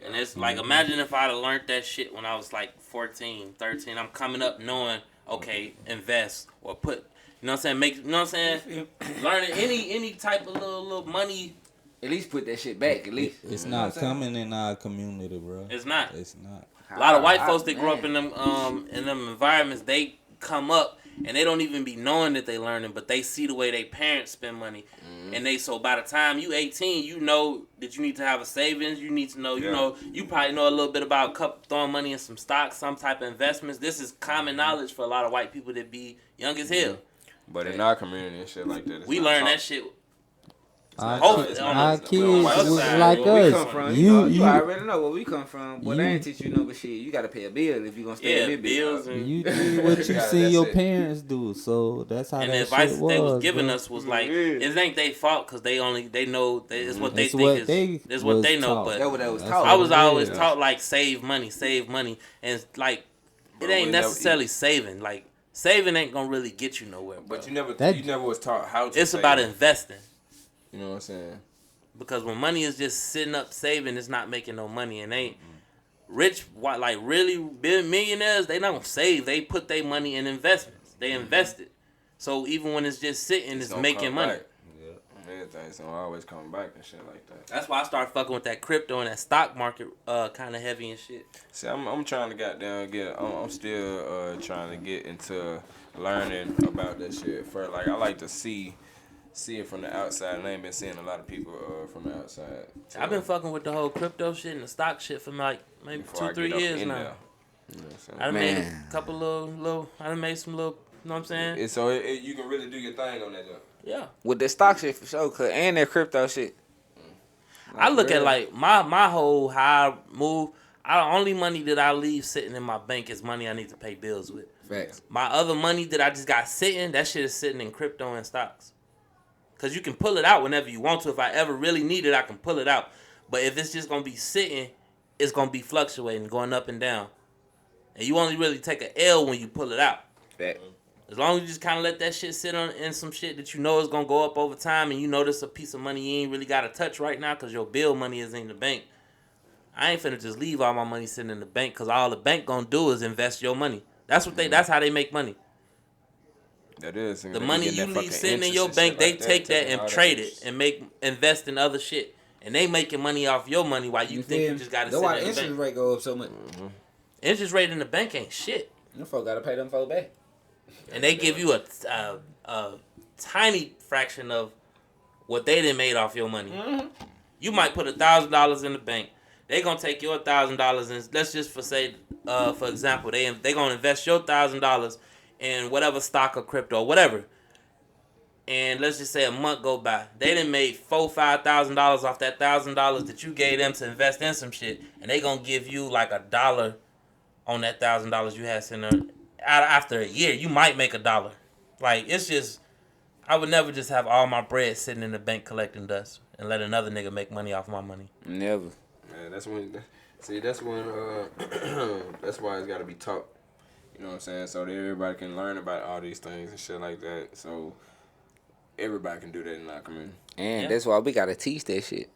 A: And it's like, imagine if I'd have learned that shit when I was like 14, 13. I'm coming up knowing, okay, invest or put, you know what I'm saying? Make, you know what I'm saying? Learning any type of little money.
E: At least put that shit back. At least
D: It's not coming in our community, bro.
A: It's not.
D: It's not.
A: A lot of white folks that grew up in them environments, they come up and they don't even be knowing that they learning, but they see the way they parents spend money, and they so by the time you 18, you know that you need to have a savings. You need to know, you know, you probably know a little bit about throwing money in some stocks, some type of investments. This is common knowledge for a lot of white people that be young as hell.
B: But in our community and shit like that,
A: We learn that shit.
D: Our kids
A: side,
D: like
E: where we come
D: us.
E: from,
D: You
E: already know where we come from. But they ain't teach you no but shit. You gotta pay a bill if you gonna stay in this
A: bills
E: bitch.
A: and
D: you do what you
B: Yeah,
D: see
B: that's
D: your
B: it.
D: parents do, so that's how
A: and the
D: that
A: advice
D: shit
A: that they was giving
D: bro.
A: us was like, it ain't their fault because they know that it's what they
D: It's
A: think
D: what
A: is.
D: they
A: It's what they
D: was
A: know,
D: taught.
A: but
E: That's what they was
D: That's
E: taught.
A: I was
D: what it
A: always
D: is.
A: taught like save money, and it's like
B: Bro,
A: it ain't
B: we never
A: necessarily saving. Like saving ain't gonna really get you nowhere. Bro.
B: But you never
D: That-
B: was taught how to.
A: It's
B: save.
A: about investing
B: You know what I'm saying?
A: because when money is just sitting up saving, it's not making no money, and they rich like really big millionaires. They don't save. They put their money in investments. They invest it. So even when it's just sitting, it's
B: gonna
A: making
B: come
A: money.
B: back. Everything's gonna always come back and shit like that.
A: That's why I started fucking with that crypto and that stock market kind of heavy and shit.
B: See, I'm trying to goddamn get. I'm still trying to get into learning about that shit. For like, I like to see it from the outside, and I ain't been seeing a lot of people from the outside.
A: I've been fucking with the whole crypto shit and the stock shit for like maybe
B: Before I
A: 2-3
B: get up
A: years
B: in
A: now.
B: there. You know what I'm saying?
A: I done made
E: Man.
A: a couple little. I done made some little. You know what I'm saying?
B: And so you can really do your thing on that job.
A: Yeah.
E: With the stock shit for sure, cause and that crypto shit.
A: I look at
E: real.
A: like my whole how I move. Only money that I leave sitting in my bank is money I need to pay bills with.
E: Facts.
A: My other money that I just got sitting, that shit is sitting in crypto and stocks. Cause you can pull it out whenever you want to. If I ever really need it, I can pull it out. But if it's just gonna be sitting, it's gonna be fluctuating, going up and down. And you only really take a L when you pull it out.
E: Facts.
A: As long as you just kind of let that shit sit on in some shit that you know is gonna go up over time, and you know this a piece of money you ain't really gotta touch right now because your bill money is in the bank. I ain't finna just leave all my money sitting in the bank because all the bank gonna do is invest your money. That's what that's how they make money.
B: That is.
A: The money you leave sitting in your bank, they take that and trade it and invest in other shit. And they making money off your money while you think you just gotta sit in the bank.
E: rate go up so much.
A: Interest rate in the bank ain't shit.
E: Them folk gotta pay them folk back.
A: And they give you a tiny fraction of what they done made off your money. You might put $1,000 in the bank. They gonna take your $1,000 and let's just for example, they gonna invest your $1,000 in whatever stock or crypto or whatever. And let's just say a month go by. They done made $4,000-$5,000 off that $1,000 that you gave them to invest in some shit, and they gonna give you like $1 on that $1,000 you had sitting there. After a year, you might make $1. Like, it's just, I would never just have all my bread sitting in the bank collecting dust and let another nigga make money off my money.
E: Never.
B: Man, that's when. See, that's when. That's why it's got to be taught. You know what I'm saying? So that everybody can learn about all these things and shit like that. So everybody can do that in our community.
E: And that's why we gotta teach that shit.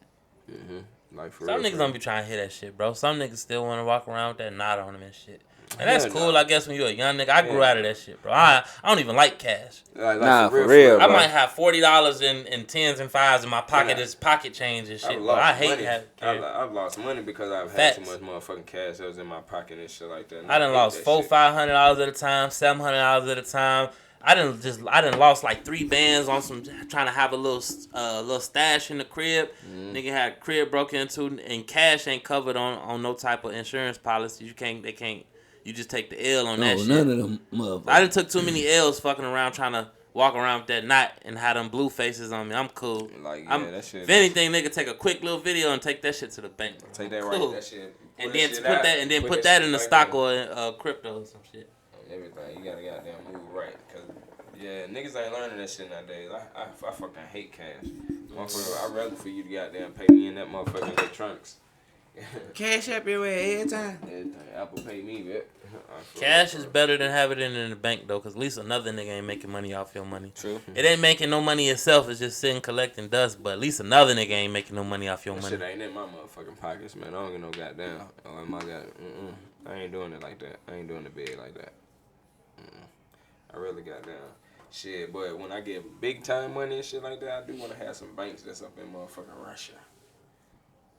B: Like for
A: Some
B: real,
A: niggas
B: for
A: don't
B: real.
A: be trying to hear that shit, bro. Some niggas still want to walk around with that knot on them and shit. And that's cool, I guess, when you're a young nigga. I grew out of that shit, bro. I don't even like cash.
B: Like,
E: Nah, for real,
A: I
E: bro.
A: might have $40 in tens and fives in my pocket as pocket change and shit, bro. I hate having cash.
B: I've lost money because I've had too
A: Facts.
B: much motherfucking cash that was in my pocket and shit like that.
A: I done lost $400-$500 at a time, $700 at a time. I done lost like 3 bands on some trying to have a little stash in the crib. Nigga had a crib broken into, and cash ain't covered on no type of insurance policy. You just take the L on that shit.
E: none of them motherfuckers.
A: I done took too many L's fucking around trying to walk around with that knot and have them blue faces on me. I'm cool.
B: Like, yeah, that shit.
A: If anything, nigga, take a quick little video and take that shit to the bank.
B: Take that
A: Cool.
B: right, that shit.
A: And then put that in the stock or crypto or some shit.
B: Everything. You gotta goddamn move right. Cause, yeah, niggas ain't learning that shit nowadays. I fucking hate cash. Motherfucker, I'd rather for you to goddamn pay me in that motherfucking electronics.
E: Cash up your way every time.
B: Everything. Apple Pay me, bitch.
A: Cash is better than having it in the bank though, cause at least another nigga ain't making money off your money.
B: True.
A: It ain't making no money itself. It's just sitting collecting dust. But at least another nigga ain't making no money off your
B: That
A: money.
B: shit ain't in my motherfucking pockets, man. I don't get no goddamn. Oh, my god. I ain't doing it like that. I ain't doing the big like that. I really got down. Shit, but when I get big time money and shit like that, I do want to have some banks that's up in motherfucking Russia.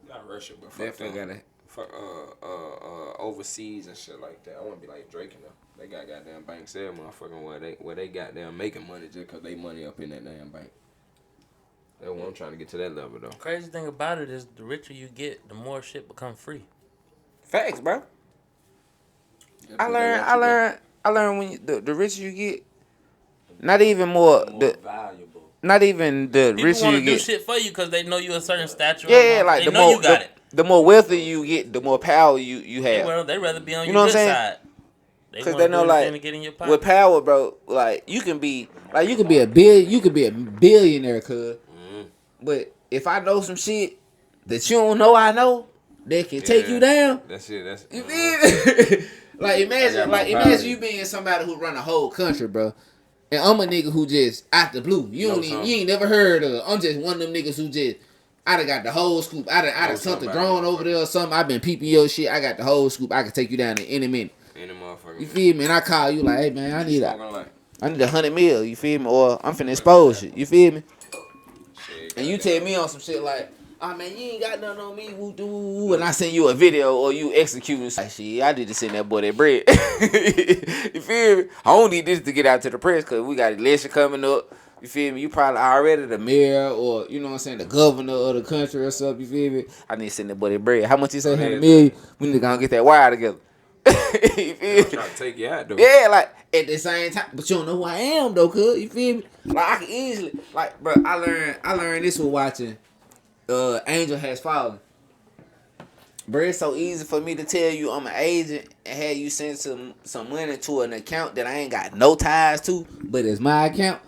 B: Not Russia, but fuck
E: Definitely
B: them.
E: gotta.
B: Fuck overseas and shit like that. I want to be like Drake and them. They got goddamn banks there, motherfucking where they goddamn making money just cause they money up in that damn bank. That's what I'm trying to get to that level though.
A: Crazy thing about it is the richer you get, the more shit become free.
E: Facts, bro. I learned when the richer you get, not even more
D: valuable.
E: not even the
A: People
E: richer
A: want
E: you
A: to do
E: get.
A: shit for you because they know you a certain stature.
E: Yeah, like
A: they
E: the
A: know
E: more
A: you got it.
E: the more wealthy you get, the more power you have.
A: They rather be on
E: You
A: your
E: know
A: good
E: what I'm saying?
A: side.
E: Because
A: wanna
E: they know
A: do anything
E: like
A: to get in your pocket.
E: with power, bro, like you can be a billionaire, cuz. But if I know some shit that you don't know I know, that can take you down.
B: That's it. That's
E: You feel me? Like imagine
B: power.
E: you being somebody who run a whole country, bro. And I'm a nigga who just out the blue. You ain't never heard of. I'm just one of them niggas who just I done got the whole scoop. I done something growing over there or something. I been peeping your shit. I got the whole scoop. I can take you down in any minute.
B: Any motherfucker.
E: You feel me? And I call you like, hey man, I need
B: Smoking like
E: $100 mil. You feel me? Or I'm finna expose you. You feel me?
B: shit.
E: And you tell me on some shit like, oh man, you ain't got nothing on me, woo doo woo, and I send you a video or you executing like shit. I need to send that boy that bread. You feel me? I don't need this to get out to the press because we got election coming up. You feel me? You probably already the mayor or you know what I'm saying, the governor of the country or something. You feel me? I need to send that boy that bread. How much you say? $100 million. We need to go and get that wire together. You feel
B: I'm
E: me?
B: trying to take you out though.
E: Yeah, like at the same time, but you don't know who I am though, cuz you feel me? Like I can easily, like, bro, I learned this with watching Angel Has Fallen. Bro, it's so easy for me to tell you I'm an agent and have you send some money to an account that I ain't got no ties to, but it's my account.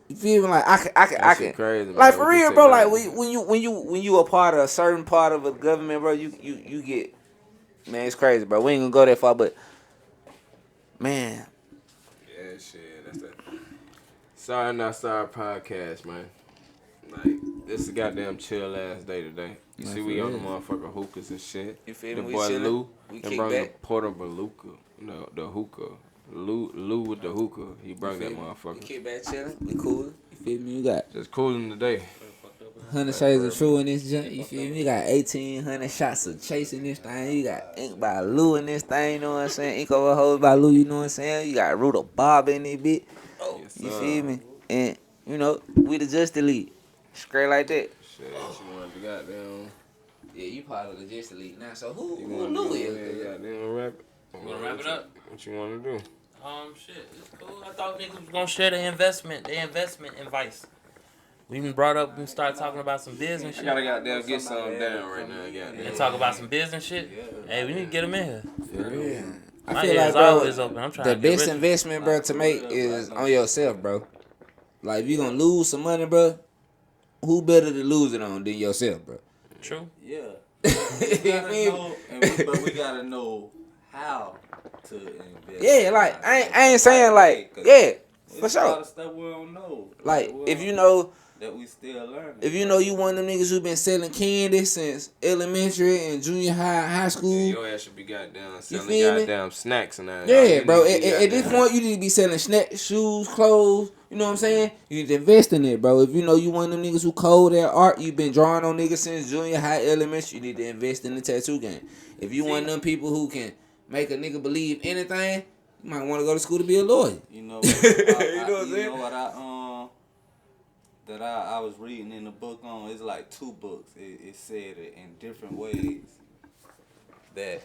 E: You feel me? Like I can
B: crazy, man.
E: like for
B: We
E: real,
B: can
E: bro.
B: take
E: Like
B: that.
E: when you a part of a certain part of a government, bro, you get, man, it's crazy, bro. We ain't gonna go that far, but man,
B: Yeah, shit. That's that. Sorry Not Sorry podcast, man. Like, this is a goddamn chill ass day today. You see, we on the motherfucking hookahs and shit.
E: You feel
B: the
E: me? We
B: boy
E: chillin'.
B: Lou,
E: We
B: they
E: kick
B: brought
E: back.
B: the Portobelluca. No, the hookah. Lou with the hookah. He brought that
E: we
B: motherfucker.
E: kick back chilling, we cool. You feel me? You got
B: Just cooling today.
E: 100 shades of true in this joint. You feel me? You got 1,800 shots of chasing this thing. You got ink by Lou in this thing. You know what I'm saying? Ink over hoes by Lou. You know what I'm saying? You got Rudolph Bob in this bit.
B: Yes,
E: You
B: sir.
E: feel me? And you know we the Justice League. Straight like that.
B: Shit, she wanted to goddamn.
E: Yeah, you part of the Justice League now. So who
B: You
E: who
B: wanted
E: Lou
B: to
E: is?
B: goddamn rap it.
A: You wanna wrap it up?
B: What you want to do?
A: Shit, it's cool. I thought niggas was gonna share their investment advice. We even brought up and started talking about some business
B: I
A: shit.
B: gotta goddamn get something down right now. Goddamn.
A: And talk about some business shit. Hey, we need to get them in here.
E: I
A: My
E: feel
A: ears
E: like, bro,
A: always open. I'm trying
E: the
A: to get
E: best
A: rich.
E: investment, bro, to make is on yourself, bro. Like if you gonna lose some money, bro, who better to lose it on than yourself, bro?
A: True.
D: Yeah.
E: You
D: We gotta
E: feel
D: know,
E: me?
D: but we gotta know how to invest.
E: Yeah, like I ain't saying like, yeah, for
D: There's a lot
E: sure.
D: of stuff we don't know.
E: Like
D: we
E: if
D: don't-
E: you know,
D: that we still learning.
E: if you know you one of them niggas who been selling candy since elementary and junior high school.
B: Your ass should be goddamn selling
E: feel me?
B: goddamn snacks and that.
E: Yeah, bro. At this point, you need to be selling snacks, shoes, clothes. You know what I'm saying? You need to invest in it, bro. If you know you one of them niggas who cold at art, you been drawing on niggas since junior high, elementary. You need to invest in the tattoo game. If you one of them people who can make a nigga believe anything, you might want to go to school to be a lawyer.
D: You know,
E: You know what I'm
D: you
E: saying?
D: know what that I was reading in the book on. It's like 2 books. It said it in different ways that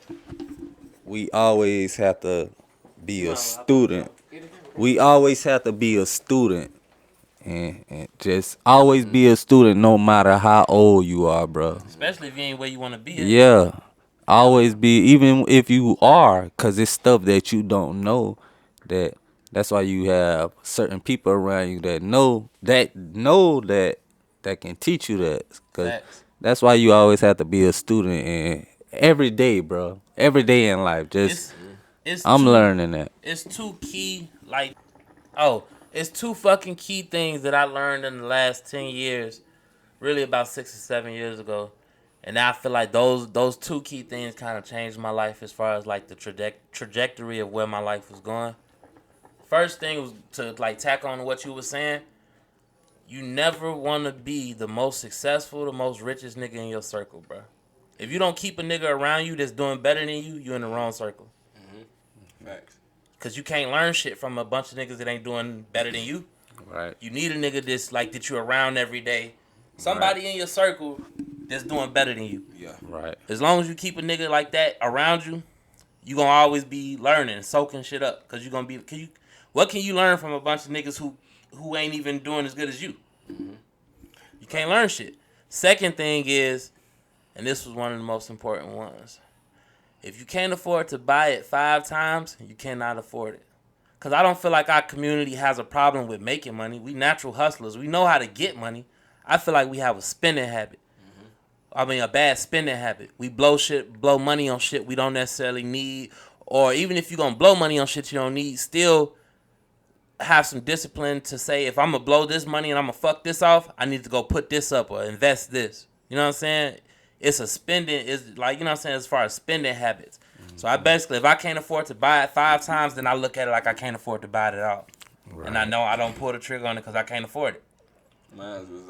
D: we always have to be a student. We always have to be a student, and just always be a student, no matter how old you are, bro.
A: Especially if you ain't where you want to be.
D: Yeah, always be, even if you are, cause it's stuff that you don't know. That's why you have certain people around you that know that can teach you that. Cause
A: Facts.
D: that's why you always have to be a student and every day, bro. Every day in life. Just
A: It's
D: I'm
A: two,
D: learning that.
A: It's two key it's two fucking key things that I learned in the last 10 years, really about 6 or 7 years ago. And I feel like those two key things kind of changed my life as far as like the trajectory of where my life was going. First thing was to like tack on to what you were saying. You never want to be the most successful, the most richest nigga in your circle, bro. If you don't keep a nigga around you that's doing better than you, you in the wrong circle.
B: Facts.
A: Cause you can't learn shit from a bunch of niggas that ain't doing better than you.
D: Right.
A: You need a nigga that's like that you around every day. Somebody in your circle that's doing better than you.
B: Yeah.
D: Right.
A: As long as you keep a nigga like that around you, you gonna always be learning, soaking shit up. Cause you gonna be. What can you learn from a bunch of niggas who ain't even doing as good as you? You can't learn shit. Second thing is, and this was one of the most important ones. If you can't afford to buy it 5 times, you cannot afford it. Because I don't feel like our community has a problem with making money. We natural hustlers. We know how to get money. I feel like we have a spending habit. I mean, a bad spending habit. We blow money on shit we don't necessarily need. Or even if you're going to blow money on shit you don't need, still have some discipline to say, if I'm going to blow this money and I'm going to fuck this off, I need to go put this up or invest this. You know what I'm saying? It's a spending, it's like, you know what I'm saying, as far as spending habits. So I basically, if I can't afford to buy it 5 times, then I look at it like I can't afford to buy it at all. Right. And I know I don't pull the trigger on it because I can't afford it.
B: Mine was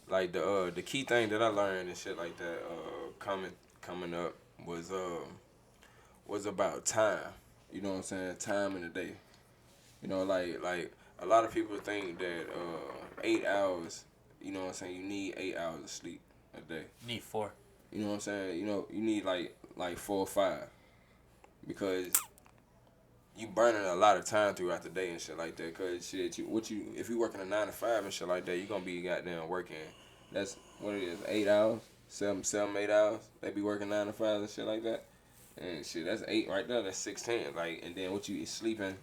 B: like the key thing that I learned and shit like that coming up was about time. You know what I'm saying? Time in the day. You know, like a lot of people think that 8 hours, you know what I'm saying, you need 8 hours of sleep a day.
A: You need 4.
B: You know what I'm saying? You know, you need like 4 or 5. Because you burning a lot of time throughout the day and shit like that. Cause shit, if you working a 9 to 5 and shit like that, you gonna be goddamn working. That's what it is, 8 hours, 8 hours. They be working 9 to 5 and shit like that. And shit, that's 8 right there. That's 16. Like, and then what you sleeping,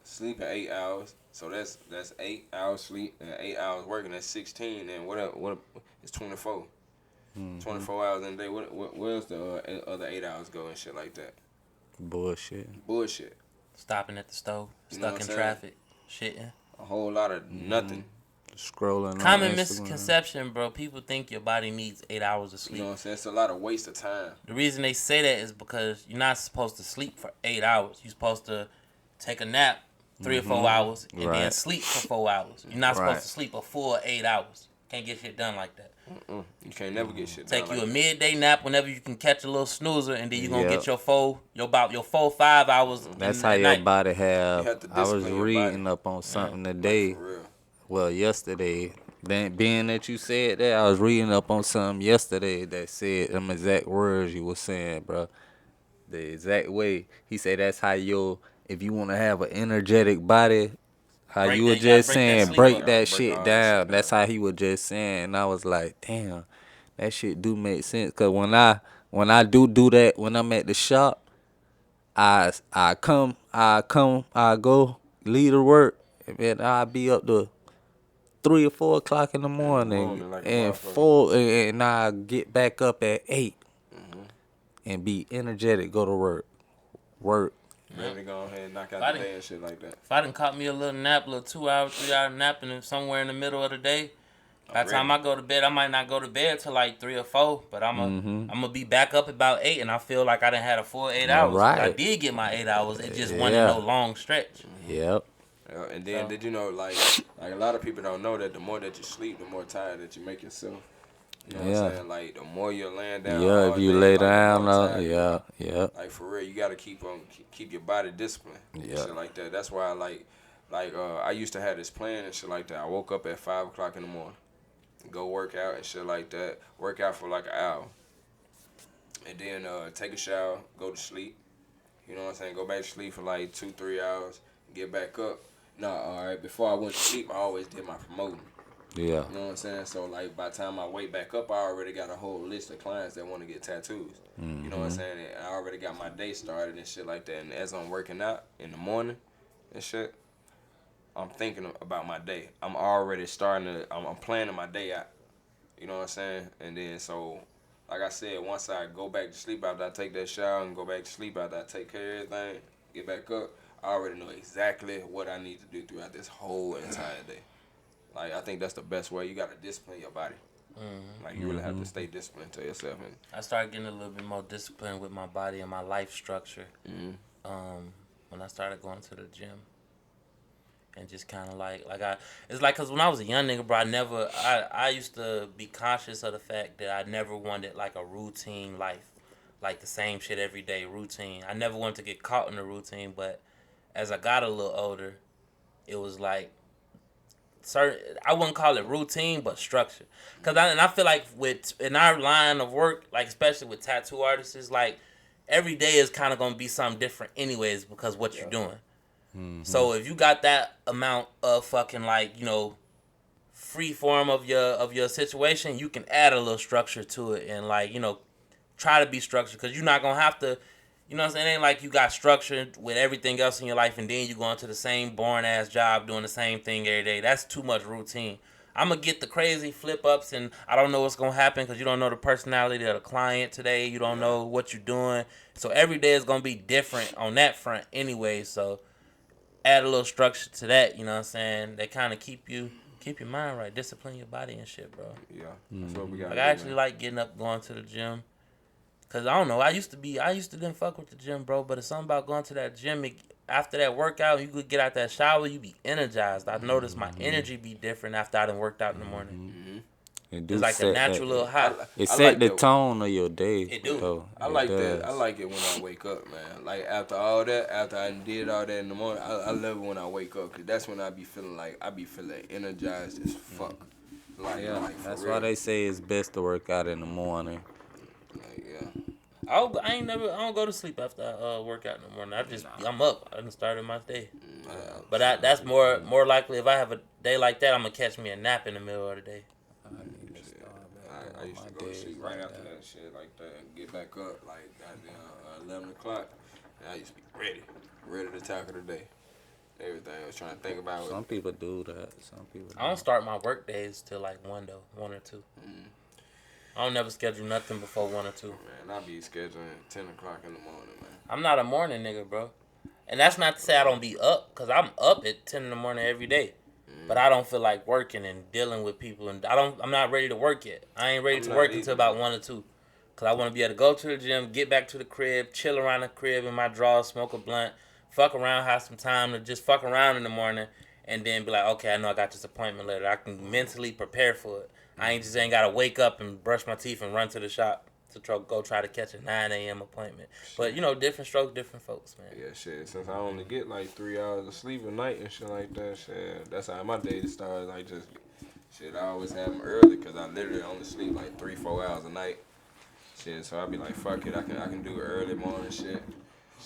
B: sleeping 8 hours. So that's 8 hours sleep and 8 hours working. That's 16. And what it's 24. 24 hours in a day. Where's the other 8 hours go and shit like that?
D: Bullshit.
A: Stopping at the stove, stuck in traffic, shitting.
B: A whole lot of nothing.
D: Scrolling.
A: Common misconception, bro. People think your body needs 8 hours of sleep.
B: You know what I'm saying? It's a lot of waste of time.
A: The reason they say that is because you're not supposed to sleep for 8 hours. You're supposed to take a nap 3 or 4 hours and then sleep for 4 hours. You're not supposed to sleep a full 8 hours. Can't get shit done like that.
B: You can't never get shit
A: done. Take you
B: like
A: a midday nap whenever you can catch a little snoozer, and then you're gonna get your 4-5 hours.
D: That's how your body have.
B: You have to
D: I was
B: discipline your
D: reading
B: body.
D: up on something today. Well, yesterday. Then being that you said that, I was reading up on something yesterday that said them exact words you were saying, bro. The exact way he said that's how if you want to have an energetic body. How you were just saying, break that shit down. That's how he was just saying. And I was like, damn, that shit do make sense. Cause when I do that, when I'm at the shop, I go leave to work, and then I'll be up to 3 or 4 o'clock in the morning, and I get back up at 8, and be energetic. Go to work.
B: Ready to go ahead and knock out the day and shit like that.
A: If I done caught me a little nap, 2 hour, 3 hour nap, and somewhere in the middle of the day, by the time I go to bed, I might not go to bed till like 3 or 4, but I'm gonna be back up about 8, and I feel like I done had a full 8 hours.
D: Right.
A: I did get my 8 hours. It just wasn't no long stretch.
D: Yep.
B: And then did you know like a lot of people don't know that the more that you sleep, the more tired that you make yourself. You know what I'm saying? Like, the more you're laying down.
D: Yeah, if you lay down, yeah.
B: Like, for real, you got to keep your body disciplined. Yeah. Shit like that. That's why, I used to have this plan and shit like that. I woke up at 5 o'clock in the morning, go work out and shit like that. Work out for like an hour. And then take a shower, go to sleep. You know what I'm saying? Go back to sleep for like 2-3 hours, get back up. All right, before I went to sleep, I always did my promoting.
D: Yeah.
B: You know what I'm saying? So, like, by the time I wake back up, I already got a whole list of clients that want to get tattoos. You know what I'm saying? And I already got my day started and shit like that. And as I'm working out in the morning and shit, I'm thinking about my day. I'm already I'm planning my day out. You know what I'm saying? And then so, like I said, once I go back to sleep after I take that shower and go back to sleep after I take care of everything, get back up, I already know exactly what I need to do throughout this whole entire day. Like, I think that's the best way. You got to discipline your body. Like, you really have to stay disciplined to yourself. And
A: I started getting a little bit more disciplined with my body and my life structure when I started going to the gym. And just kind of it's like, because when I was a young nigga, bro, I used to be conscious of the fact that I never wanted, like, a routine life. Like, the same shit every day, routine. I never wanted to get caught in the routine, but as I got a little older, it was like, I wouldn't call it routine, but structure. I feel like in our line of work, like, especially with tattoo artists, it's like, every day is kind of going to be something different anyways because what you're doing. So if you got that amount of fucking, like, you know, free form of your situation, you can add a little structure to it and, like, you know, try to be structured because you're not gonna have to, you know what I'm saying? It ain't like you got structured with everything else in your life and then you go into the same boring ass job doing the same thing every day. That's too much routine. I'm gonna get the crazy flip ups and I don't know what's gonna happen because you don't know the personality of the client today. You don't know what you're doing. So every day is gonna be different on that front anyway. So add a little structure to that, you know what I'm saying? They kind of keep your mind right, discipline your body and shit, bro.
B: yeah, that's what we got.
A: Like, I actually like getting up, going to the gym. Cause I don't know, I used to didn't fuck with the gym, bro. But it's something about going to that gym. After that workout, you could get out that shower, you be energized. I noticed my energy be different after I done worked out in the morning. It's like a natural little high.
D: It set the tone of your day.
A: It do.
D: Though.
B: I like that. I like it when I wake up, man. Like, after all that, after I did all that in the morning, I love it when I wake up because that's when I be feeling energized as fuck. Like,
D: that's
B: real.
D: why they say it's best to work out in the morning.
B: Like, yeah.
A: I don't go to sleep after I work out in the morning. I'm up. I done started my day. But that's more likely if I have a day like that, I'm gonna catch me a nap in the middle of the day.
B: I used to go to sleep right after that shit like that. Get back up like goddamn 11 o'clock. And I used to be ready to tackle the day. Everything I was trying to think about.
D: Some people do that. Some people.
A: I don't start my work days till like 1 or 2. I don't never schedule nothing before 1 or 2.
B: Man, I be scheduling 10 o'clock in the morning, man.
A: I'm not a morning nigga, bro. And that's not to say I don't be up, because I'm up at 10 in the morning every day. But I don't feel like working and dealing with people, and I'm not ready to work yet. I ain't ready to work until about 1 or 2. Because I want to be able to go to the gym, get back to the crib, chill around the crib in my drawers, smoke a blunt, fuck around, have some time to just fuck around in the morning, and then be like, okay, I know I got this appointment later. I can mentally prepare for it. I ain't got to wake up and brush my teeth and run to the shop to go try to catch a 9 a.m. appointment. But, you know, different strokes, different folks, man.
B: Yeah, shit. Since I only get like 3 hours of sleep a night and shit like that, shit, that's how my day starts. Like, just, shit, I always have them early because I literally only sleep like 3-4 hours a night. Shit, so I be like, fuck it, I can do early morning shit.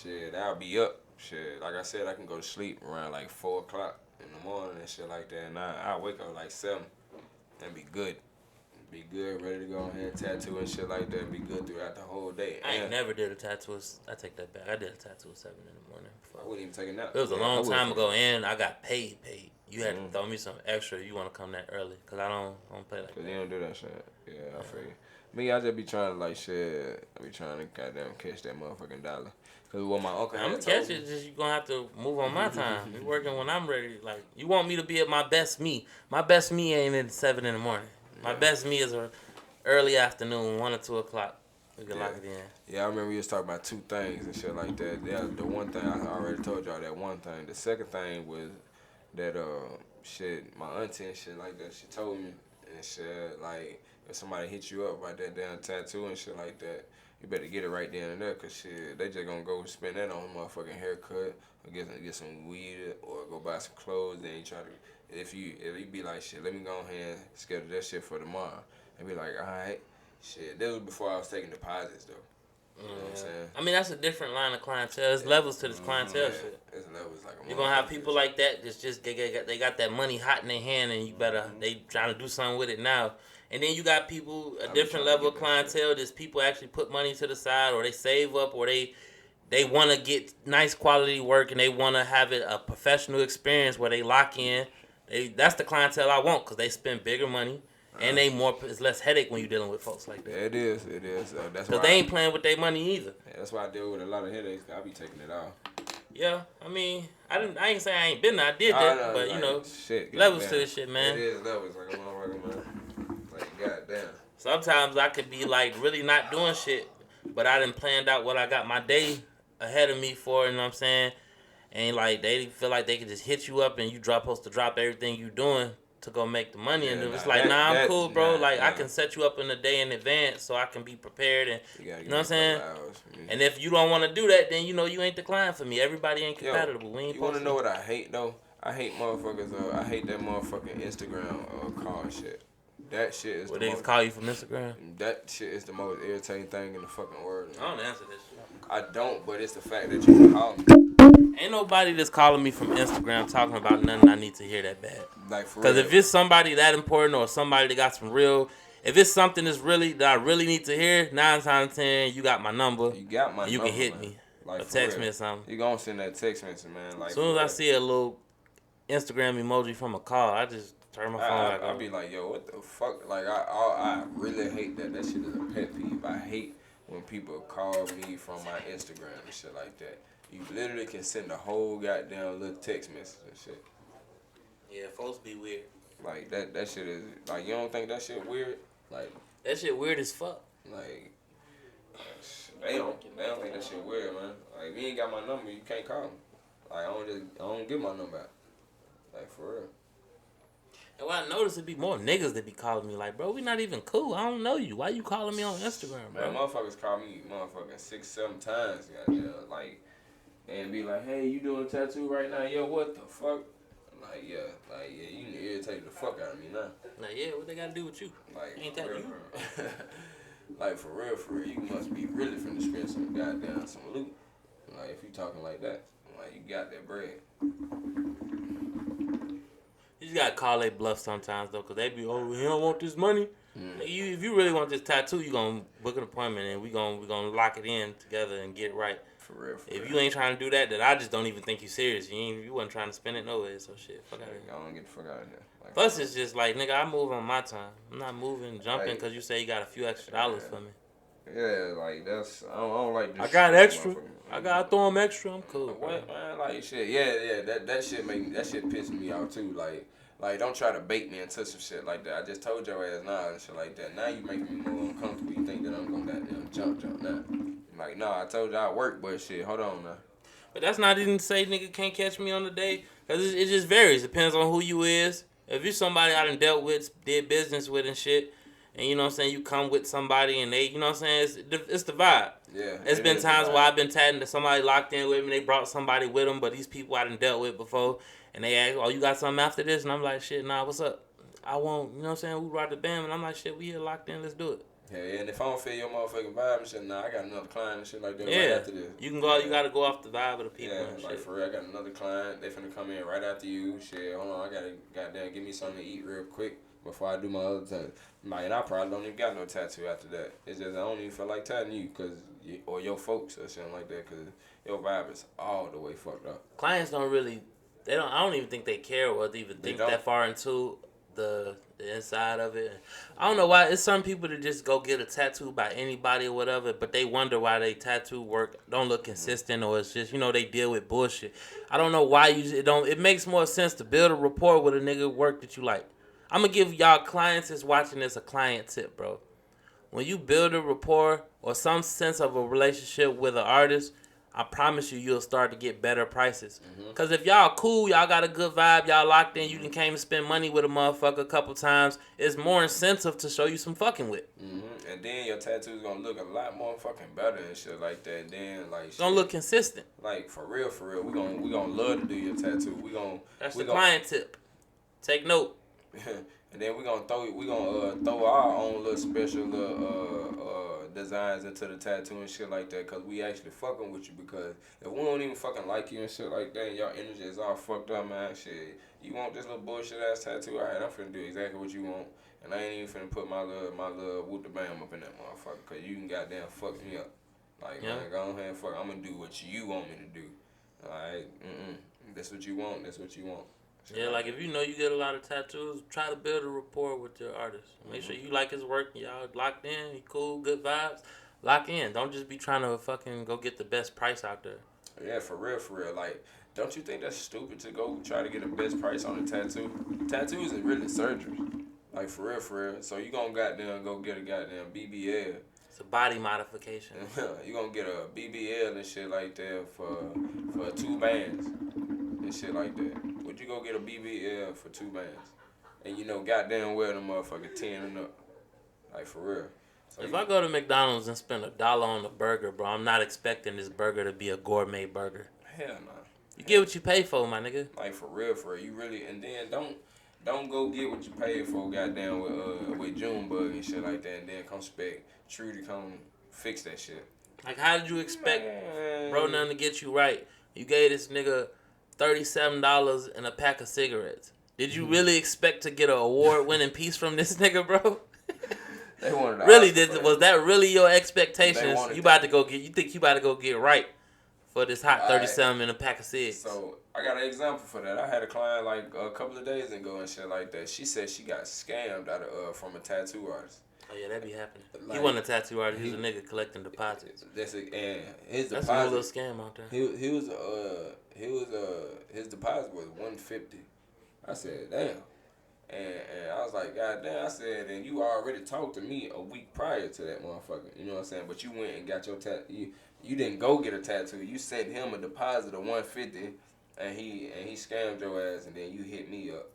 B: Shit, I'll be up. Shit, like I said, I can go to sleep around like 4 o'clock in the morning and shit like that. And I wake up like 7 and be good. Be good, ready to go ahead, tattoo and shit like that. Be good throughout the whole day.
A: I ain't never did a tattoo. I take that back. I did a tattoo at 7 in the morning.
B: I wouldn't even take a nap.
A: It was a long time ago, and I got paid. You had to throw me some extra. You want to come that early, because I don't play like that.
B: Because you don't do that shit. Yeah, I feel you. Me, I just be trying to, like, shit, I be trying to goddamn catch that motherfucking dollar. Because what my uncle
A: I'm going to catch it, just you going to have to move on my time. You working when I'm ready. Like, you want me to be at my best me. My best me ain't at 7 in the morning. My best me is early afternoon, 1 or 2 o'clock. We can lock it in.
B: Yeah, I remember you was talking about 2 things and shit like that. Yeah, the one thing, I already told y'all that one thing. The second thing was that, shit, my auntie and shit like that, she told me and shit, like, if somebody hit you up about that damn tattoo and shit like that, you better get it right then and there, because shit, they just gonna go spend that on a motherfucking haircut, or get some weed, or go buy some clothes, then you try to, if you be like, shit, let me go ahead and schedule that shit for tomorrow. And be like, alright, shit. That was before I was taking deposits, though. You know what I'm saying?
A: I mean, that's a different line of clientele. There's levels to this clientele shit.
B: There's levels like
A: you're going to have people like that that's just, they got that money hot in their hand, and they trying to do something with it now. And then you got people, a different level of clientele. There's people actually put money to the side, or they save up, or they want to get nice quality work, and they want to have it a professional experience where they lock in. That's the clientele I want, because they spend bigger money. And it's less headache when you dealing with folks like that.
B: It is. That's why.
A: Cause they ain't playing with their money either.
B: Yeah, that's why I deal with a lot of headaches. I be taking it off.
A: Yeah, I mean, I ain't saying I ain't been there. I did that,
B: know,
A: but
B: like,
A: you know,
B: shit,
A: levels
B: goddamn.
A: to this shit, man.
B: It is levels, like a motherfucker, man. Like, goddamn.
A: Sometimes I could be like really not doing shit, but I done planned out what I got my day ahead of me for. You know what I'm saying? And like they feel like they can just hit you up and you supposed to drop everything you doing to go make the money. And it's like, I'm cool, bro. I can set you up in a day in advance so I can be prepared. And you know what I'm saying? And if you don't want to do that, then you know you ain't the client for me. Everybody ain't compatible. We ain't.
B: You want to know what I hate though? I hate motherfuckers. I hate that motherfucking Instagram call shit. That shit is.
A: What, they call you from Instagram?
B: That shit is the most irritating thing in the fucking world.
A: I don't answer this shit.
B: I don't, but it's the fact that you call me.
A: Ain't nobody that's calling me from Instagram talking about nothing I need to hear that bad.
B: Like, for
A: Because
B: real.
A: if it's somebody that important or somebody that got some real, if it's something that I really need to hear, 9 times out of 10, you got my number.
B: You got my number.
A: You can hit
B: man.
A: me.
B: Like,
A: Or text me or something.
B: You gonna send that text message, man. Like,
A: As soon as I see a little Instagram emoji from a call, I just turn my phone back
B: I'll
A: on.
B: be like, yo, what the fuck? Like, I really hate that. That shit is a pet peeve. I hate when people call me from my Instagram and shit like that. You literally can send a whole goddamn little text message and shit.
A: Yeah, folks be weird.
B: Like, that shit is, like, you don't think that shit weird? Like,
A: That shit weird as fuck.
B: like, they don't think that shit weird, man. Like, if you ain't got my number, you can't call me. Like, I don't give my number out. Like, for real.
A: And what I noticed, it be more niggas that be calling me like, bro, we not even cool. I don't know you. Why you calling me on Instagram, bro?
B: Man, motherfuckers call me motherfucking 6-7 times, goddamn. Like, and be like, hey, you doing a tattoo right now? Yo, what the fuck? Like, yeah, you can irritate the fuck out of me now.
A: Like, yeah, what they gotta do with you?
B: Like,
A: Ain't
B: for
A: that
B: real,
A: you?
B: for real. Like, for real, you must be really finna spend some goddamn some loot. Like, if you talking like that, like, you got that bread.
A: You just gotta call they bluff sometimes though, cause they be, oh, he don't want this money. If you really want this tattoo, you gonna book an appointment and we gonna lock it in together and get it right.
B: For real.
A: If you ain't trying to do that, then I just don't even think you serious. You wasn't trying to spend it no way. So shit, fuck out of here.
B: I don't get the fuck out of here. Like,
A: Plus, it's just like, nigga, I move on my time. I'm not moving, jumping,
B: Like,
A: cause you say you got a few extra dollars for me.
B: yeah, like that's I don't like this.
A: I got
B: shit,
A: extra.
B: motherfucker.
A: I gotta throw them extra. I'm cool.
B: What, man? Like, shit. Yeah. That shit pissing me off too. Like, don't try to bait me into some shit like that. I just told your ass nah and shit like that. Now you making me more uncomfortable. You think that I'm gonna goddamn jump now? Like, nah, I told you I work, but shit, hold on now.
A: But that's not even to say nigga can't catch me on the day. Cause it just varies. Depends on who you is. If you're somebody I done dealt with, did business with and shit, and you know what I'm saying, you come with somebody and they, you know what I'm saying, it's the vibe.
B: Yeah.
A: It's been times where I've been tatting to somebody locked in with me. They brought somebody with them, but these people I done dealt with before, and they ask, "Oh, you got something after this?" And I'm like, "Shit, nah, what's up?" I won't, you know what I'm saying? We rock the band, and I'm like, "Shit, we here locked in. Let's do it."
B: Yeah, and if I don't feel your motherfucking vibe and shit, nah, I got another client and shit like that right
A: Yeah,
B: after this.
A: you can go. You gotta go off the vibe of the people.
B: Yeah,
A: and
B: like
A: shit.
B: for real, I got another client. They finna come in right after you. Shit, hold on, I gotta goddamn give me something to eat real quick before I do my other thing. Like, and I probably don't even got no tattoo after that. It's just I don't even feel like tatting you, or your folks or something like that, cause your vibe is all the way fucked up.
A: Clients don't really. They don't. I don't even think they care or they even think
B: don't.
A: that far into the inside of it. I don't know why. It's some people that just go get a tattoo by anybody or whatever, but they wonder why they tattoo work don't look consistent, or it's just, you know, they deal with bullshit. I don't know why it don't. It makes more sense to build a rapport with a nigga work that you like. I'm gonna give y'all clients that's watching this a client tip, bro. When you build a rapport or some sense of a relationship with an artist, I promise you'll start to get better prices. Because if y'all cool, y'all got a good vibe, y'all locked in, you came and spend money with a motherfucker a couple times, it's more incentive to show you some fucking with.
B: And then your tattoo's gonna look a lot more fucking better and shit like that. And then like
A: It's gonna look consistent.
B: like for real, we gonna love to do your tattoo.
A: That's the client tip. Take note.
B: And then we gonna throw our own little special designs into the tattoo and shit like that, cause we actually fucking with you. Because if we don't even fucking like you and shit like that, and your energy is all fucked up, man, shit, you want this little bullshit ass tattoo? Alright, I'm finna do exactly what you want, and I ain't even finna put my little whoop the bam up in that motherfucker, cause you can goddamn fuck me up. Like,
A: Yeah.
B: man, go ahead and fuck. I'm gonna do what you want me to do. Alright, that's what you want. That's what you want.
A: Yeah, like if you know you get a lot of tattoos, try to build a rapport with your artist. Make sure you like his work. Y'all locked in. He cool, good vibes. Lock in. Don't just be trying to fucking go get the best price out there.
B: Yeah, for real. Like, don't you think that's stupid to go try to get the best price on a tattoo? Tattoos is really surgery. Like, for real. So you gonna goddamn go get a goddamn BBL.
A: It's a body modification.
B: You gonna get a BBL and shit like that for 2 bands and shit like that. Would you go get a BBL for 2 bands? And you know, goddamn well the motherfucker 10 and up. Like, for real. So
A: If I go to McDonald's and spend $1 on a burger, bro, I'm not expecting this burger to be a gourmet burger.
B: hell no.
A: You get what you pay for, my nigga.
B: Like, for real. You really, and then don't go get what you paid for, goddamn, with Junebug and shit like that, and then come expect True to come fix that shit.
A: Like, how did you expect Bro None to get you right? You gave this nigga $37 and a pack of cigarettes. Did you really expect to get an award-winning piece from this nigga, bro?
B: They wanted
A: Really? Was that really your expectations? You think you about to go get right for this hot 37 and a pack of cigs?
B: So I got an example for that. I had a client like a couple of days ago and shit like that. She said she got scammed out of from a tattoo artist.
A: Oh yeah, that be happening.
B: Like,
A: he wasn't a tattoo artist. He was a nigga collecting deposits.
B: That's it. And his
A: That's
B: deposit,
A: a little scam out there.
B: His deposit was $150. I said, damn. And I was like, God damn. I said, and you already talked to me a week prior to that motherfucker. You know what I'm saying? But you went and got your tattoo. You didn't go get a tattoo. You sent him a deposit of $150, and he scammed your ass, and then you hit me up.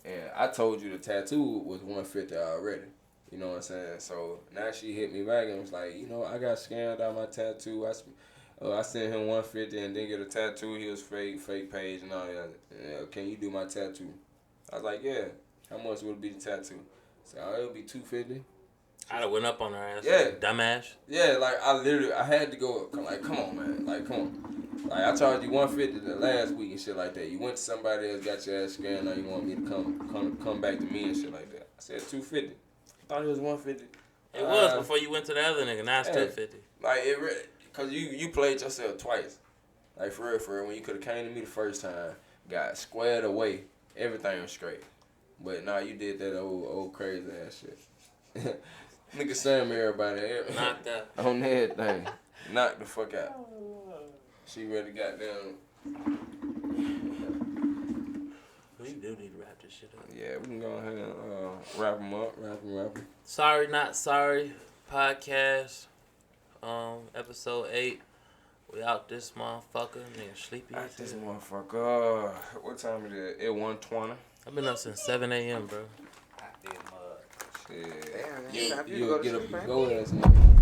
B: And I told you the tattoo was $150 already. You know what I'm saying? So now she hit me back and was like, you know, I got scammed out my tattoo. I sent him $150 and didn't get a tattoo. He was fake page and all that. Can you do my tattoo? I was like, yeah. How much would it be the tattoo? So it would be $250.
A: I'd have went up on her ass.
B: Yeah.
A: Like, dumbass.
B: Yeah, like I had to go. Like, come on, man. Like, come on. Like, I charged you $150 the last week and shit like that. You went to somebody else, got your ass scammed. Now you want me to come back to me and shit like that. I said $250. I thought it was $150.
A: It was before you went to the other nigga. Now it's $250.
B: Like, it really, cause you played yourself twice. Like, for real. When you could have came to me the first time, got squared away, everything was straight. But now you did that old crazy ass shit. Nigga Sam everybody
A: Knocked out.
B: on everything. Knocked the fuck out. She really got down.
A: We do need to wrap this shit up.
B: Yeah, we can go ahead and wrap them up. Wrap them.
A: Sorry Not Sorry podcast. Episode 8. We out this motherfucker. Nigga sleepy.
B: Out this motherfucker. What time is it? It 1:20.
A: I've been up since 7 a.m., bro.
B: Shit.
E: Damn,
B: You'll get up and go ass nigga.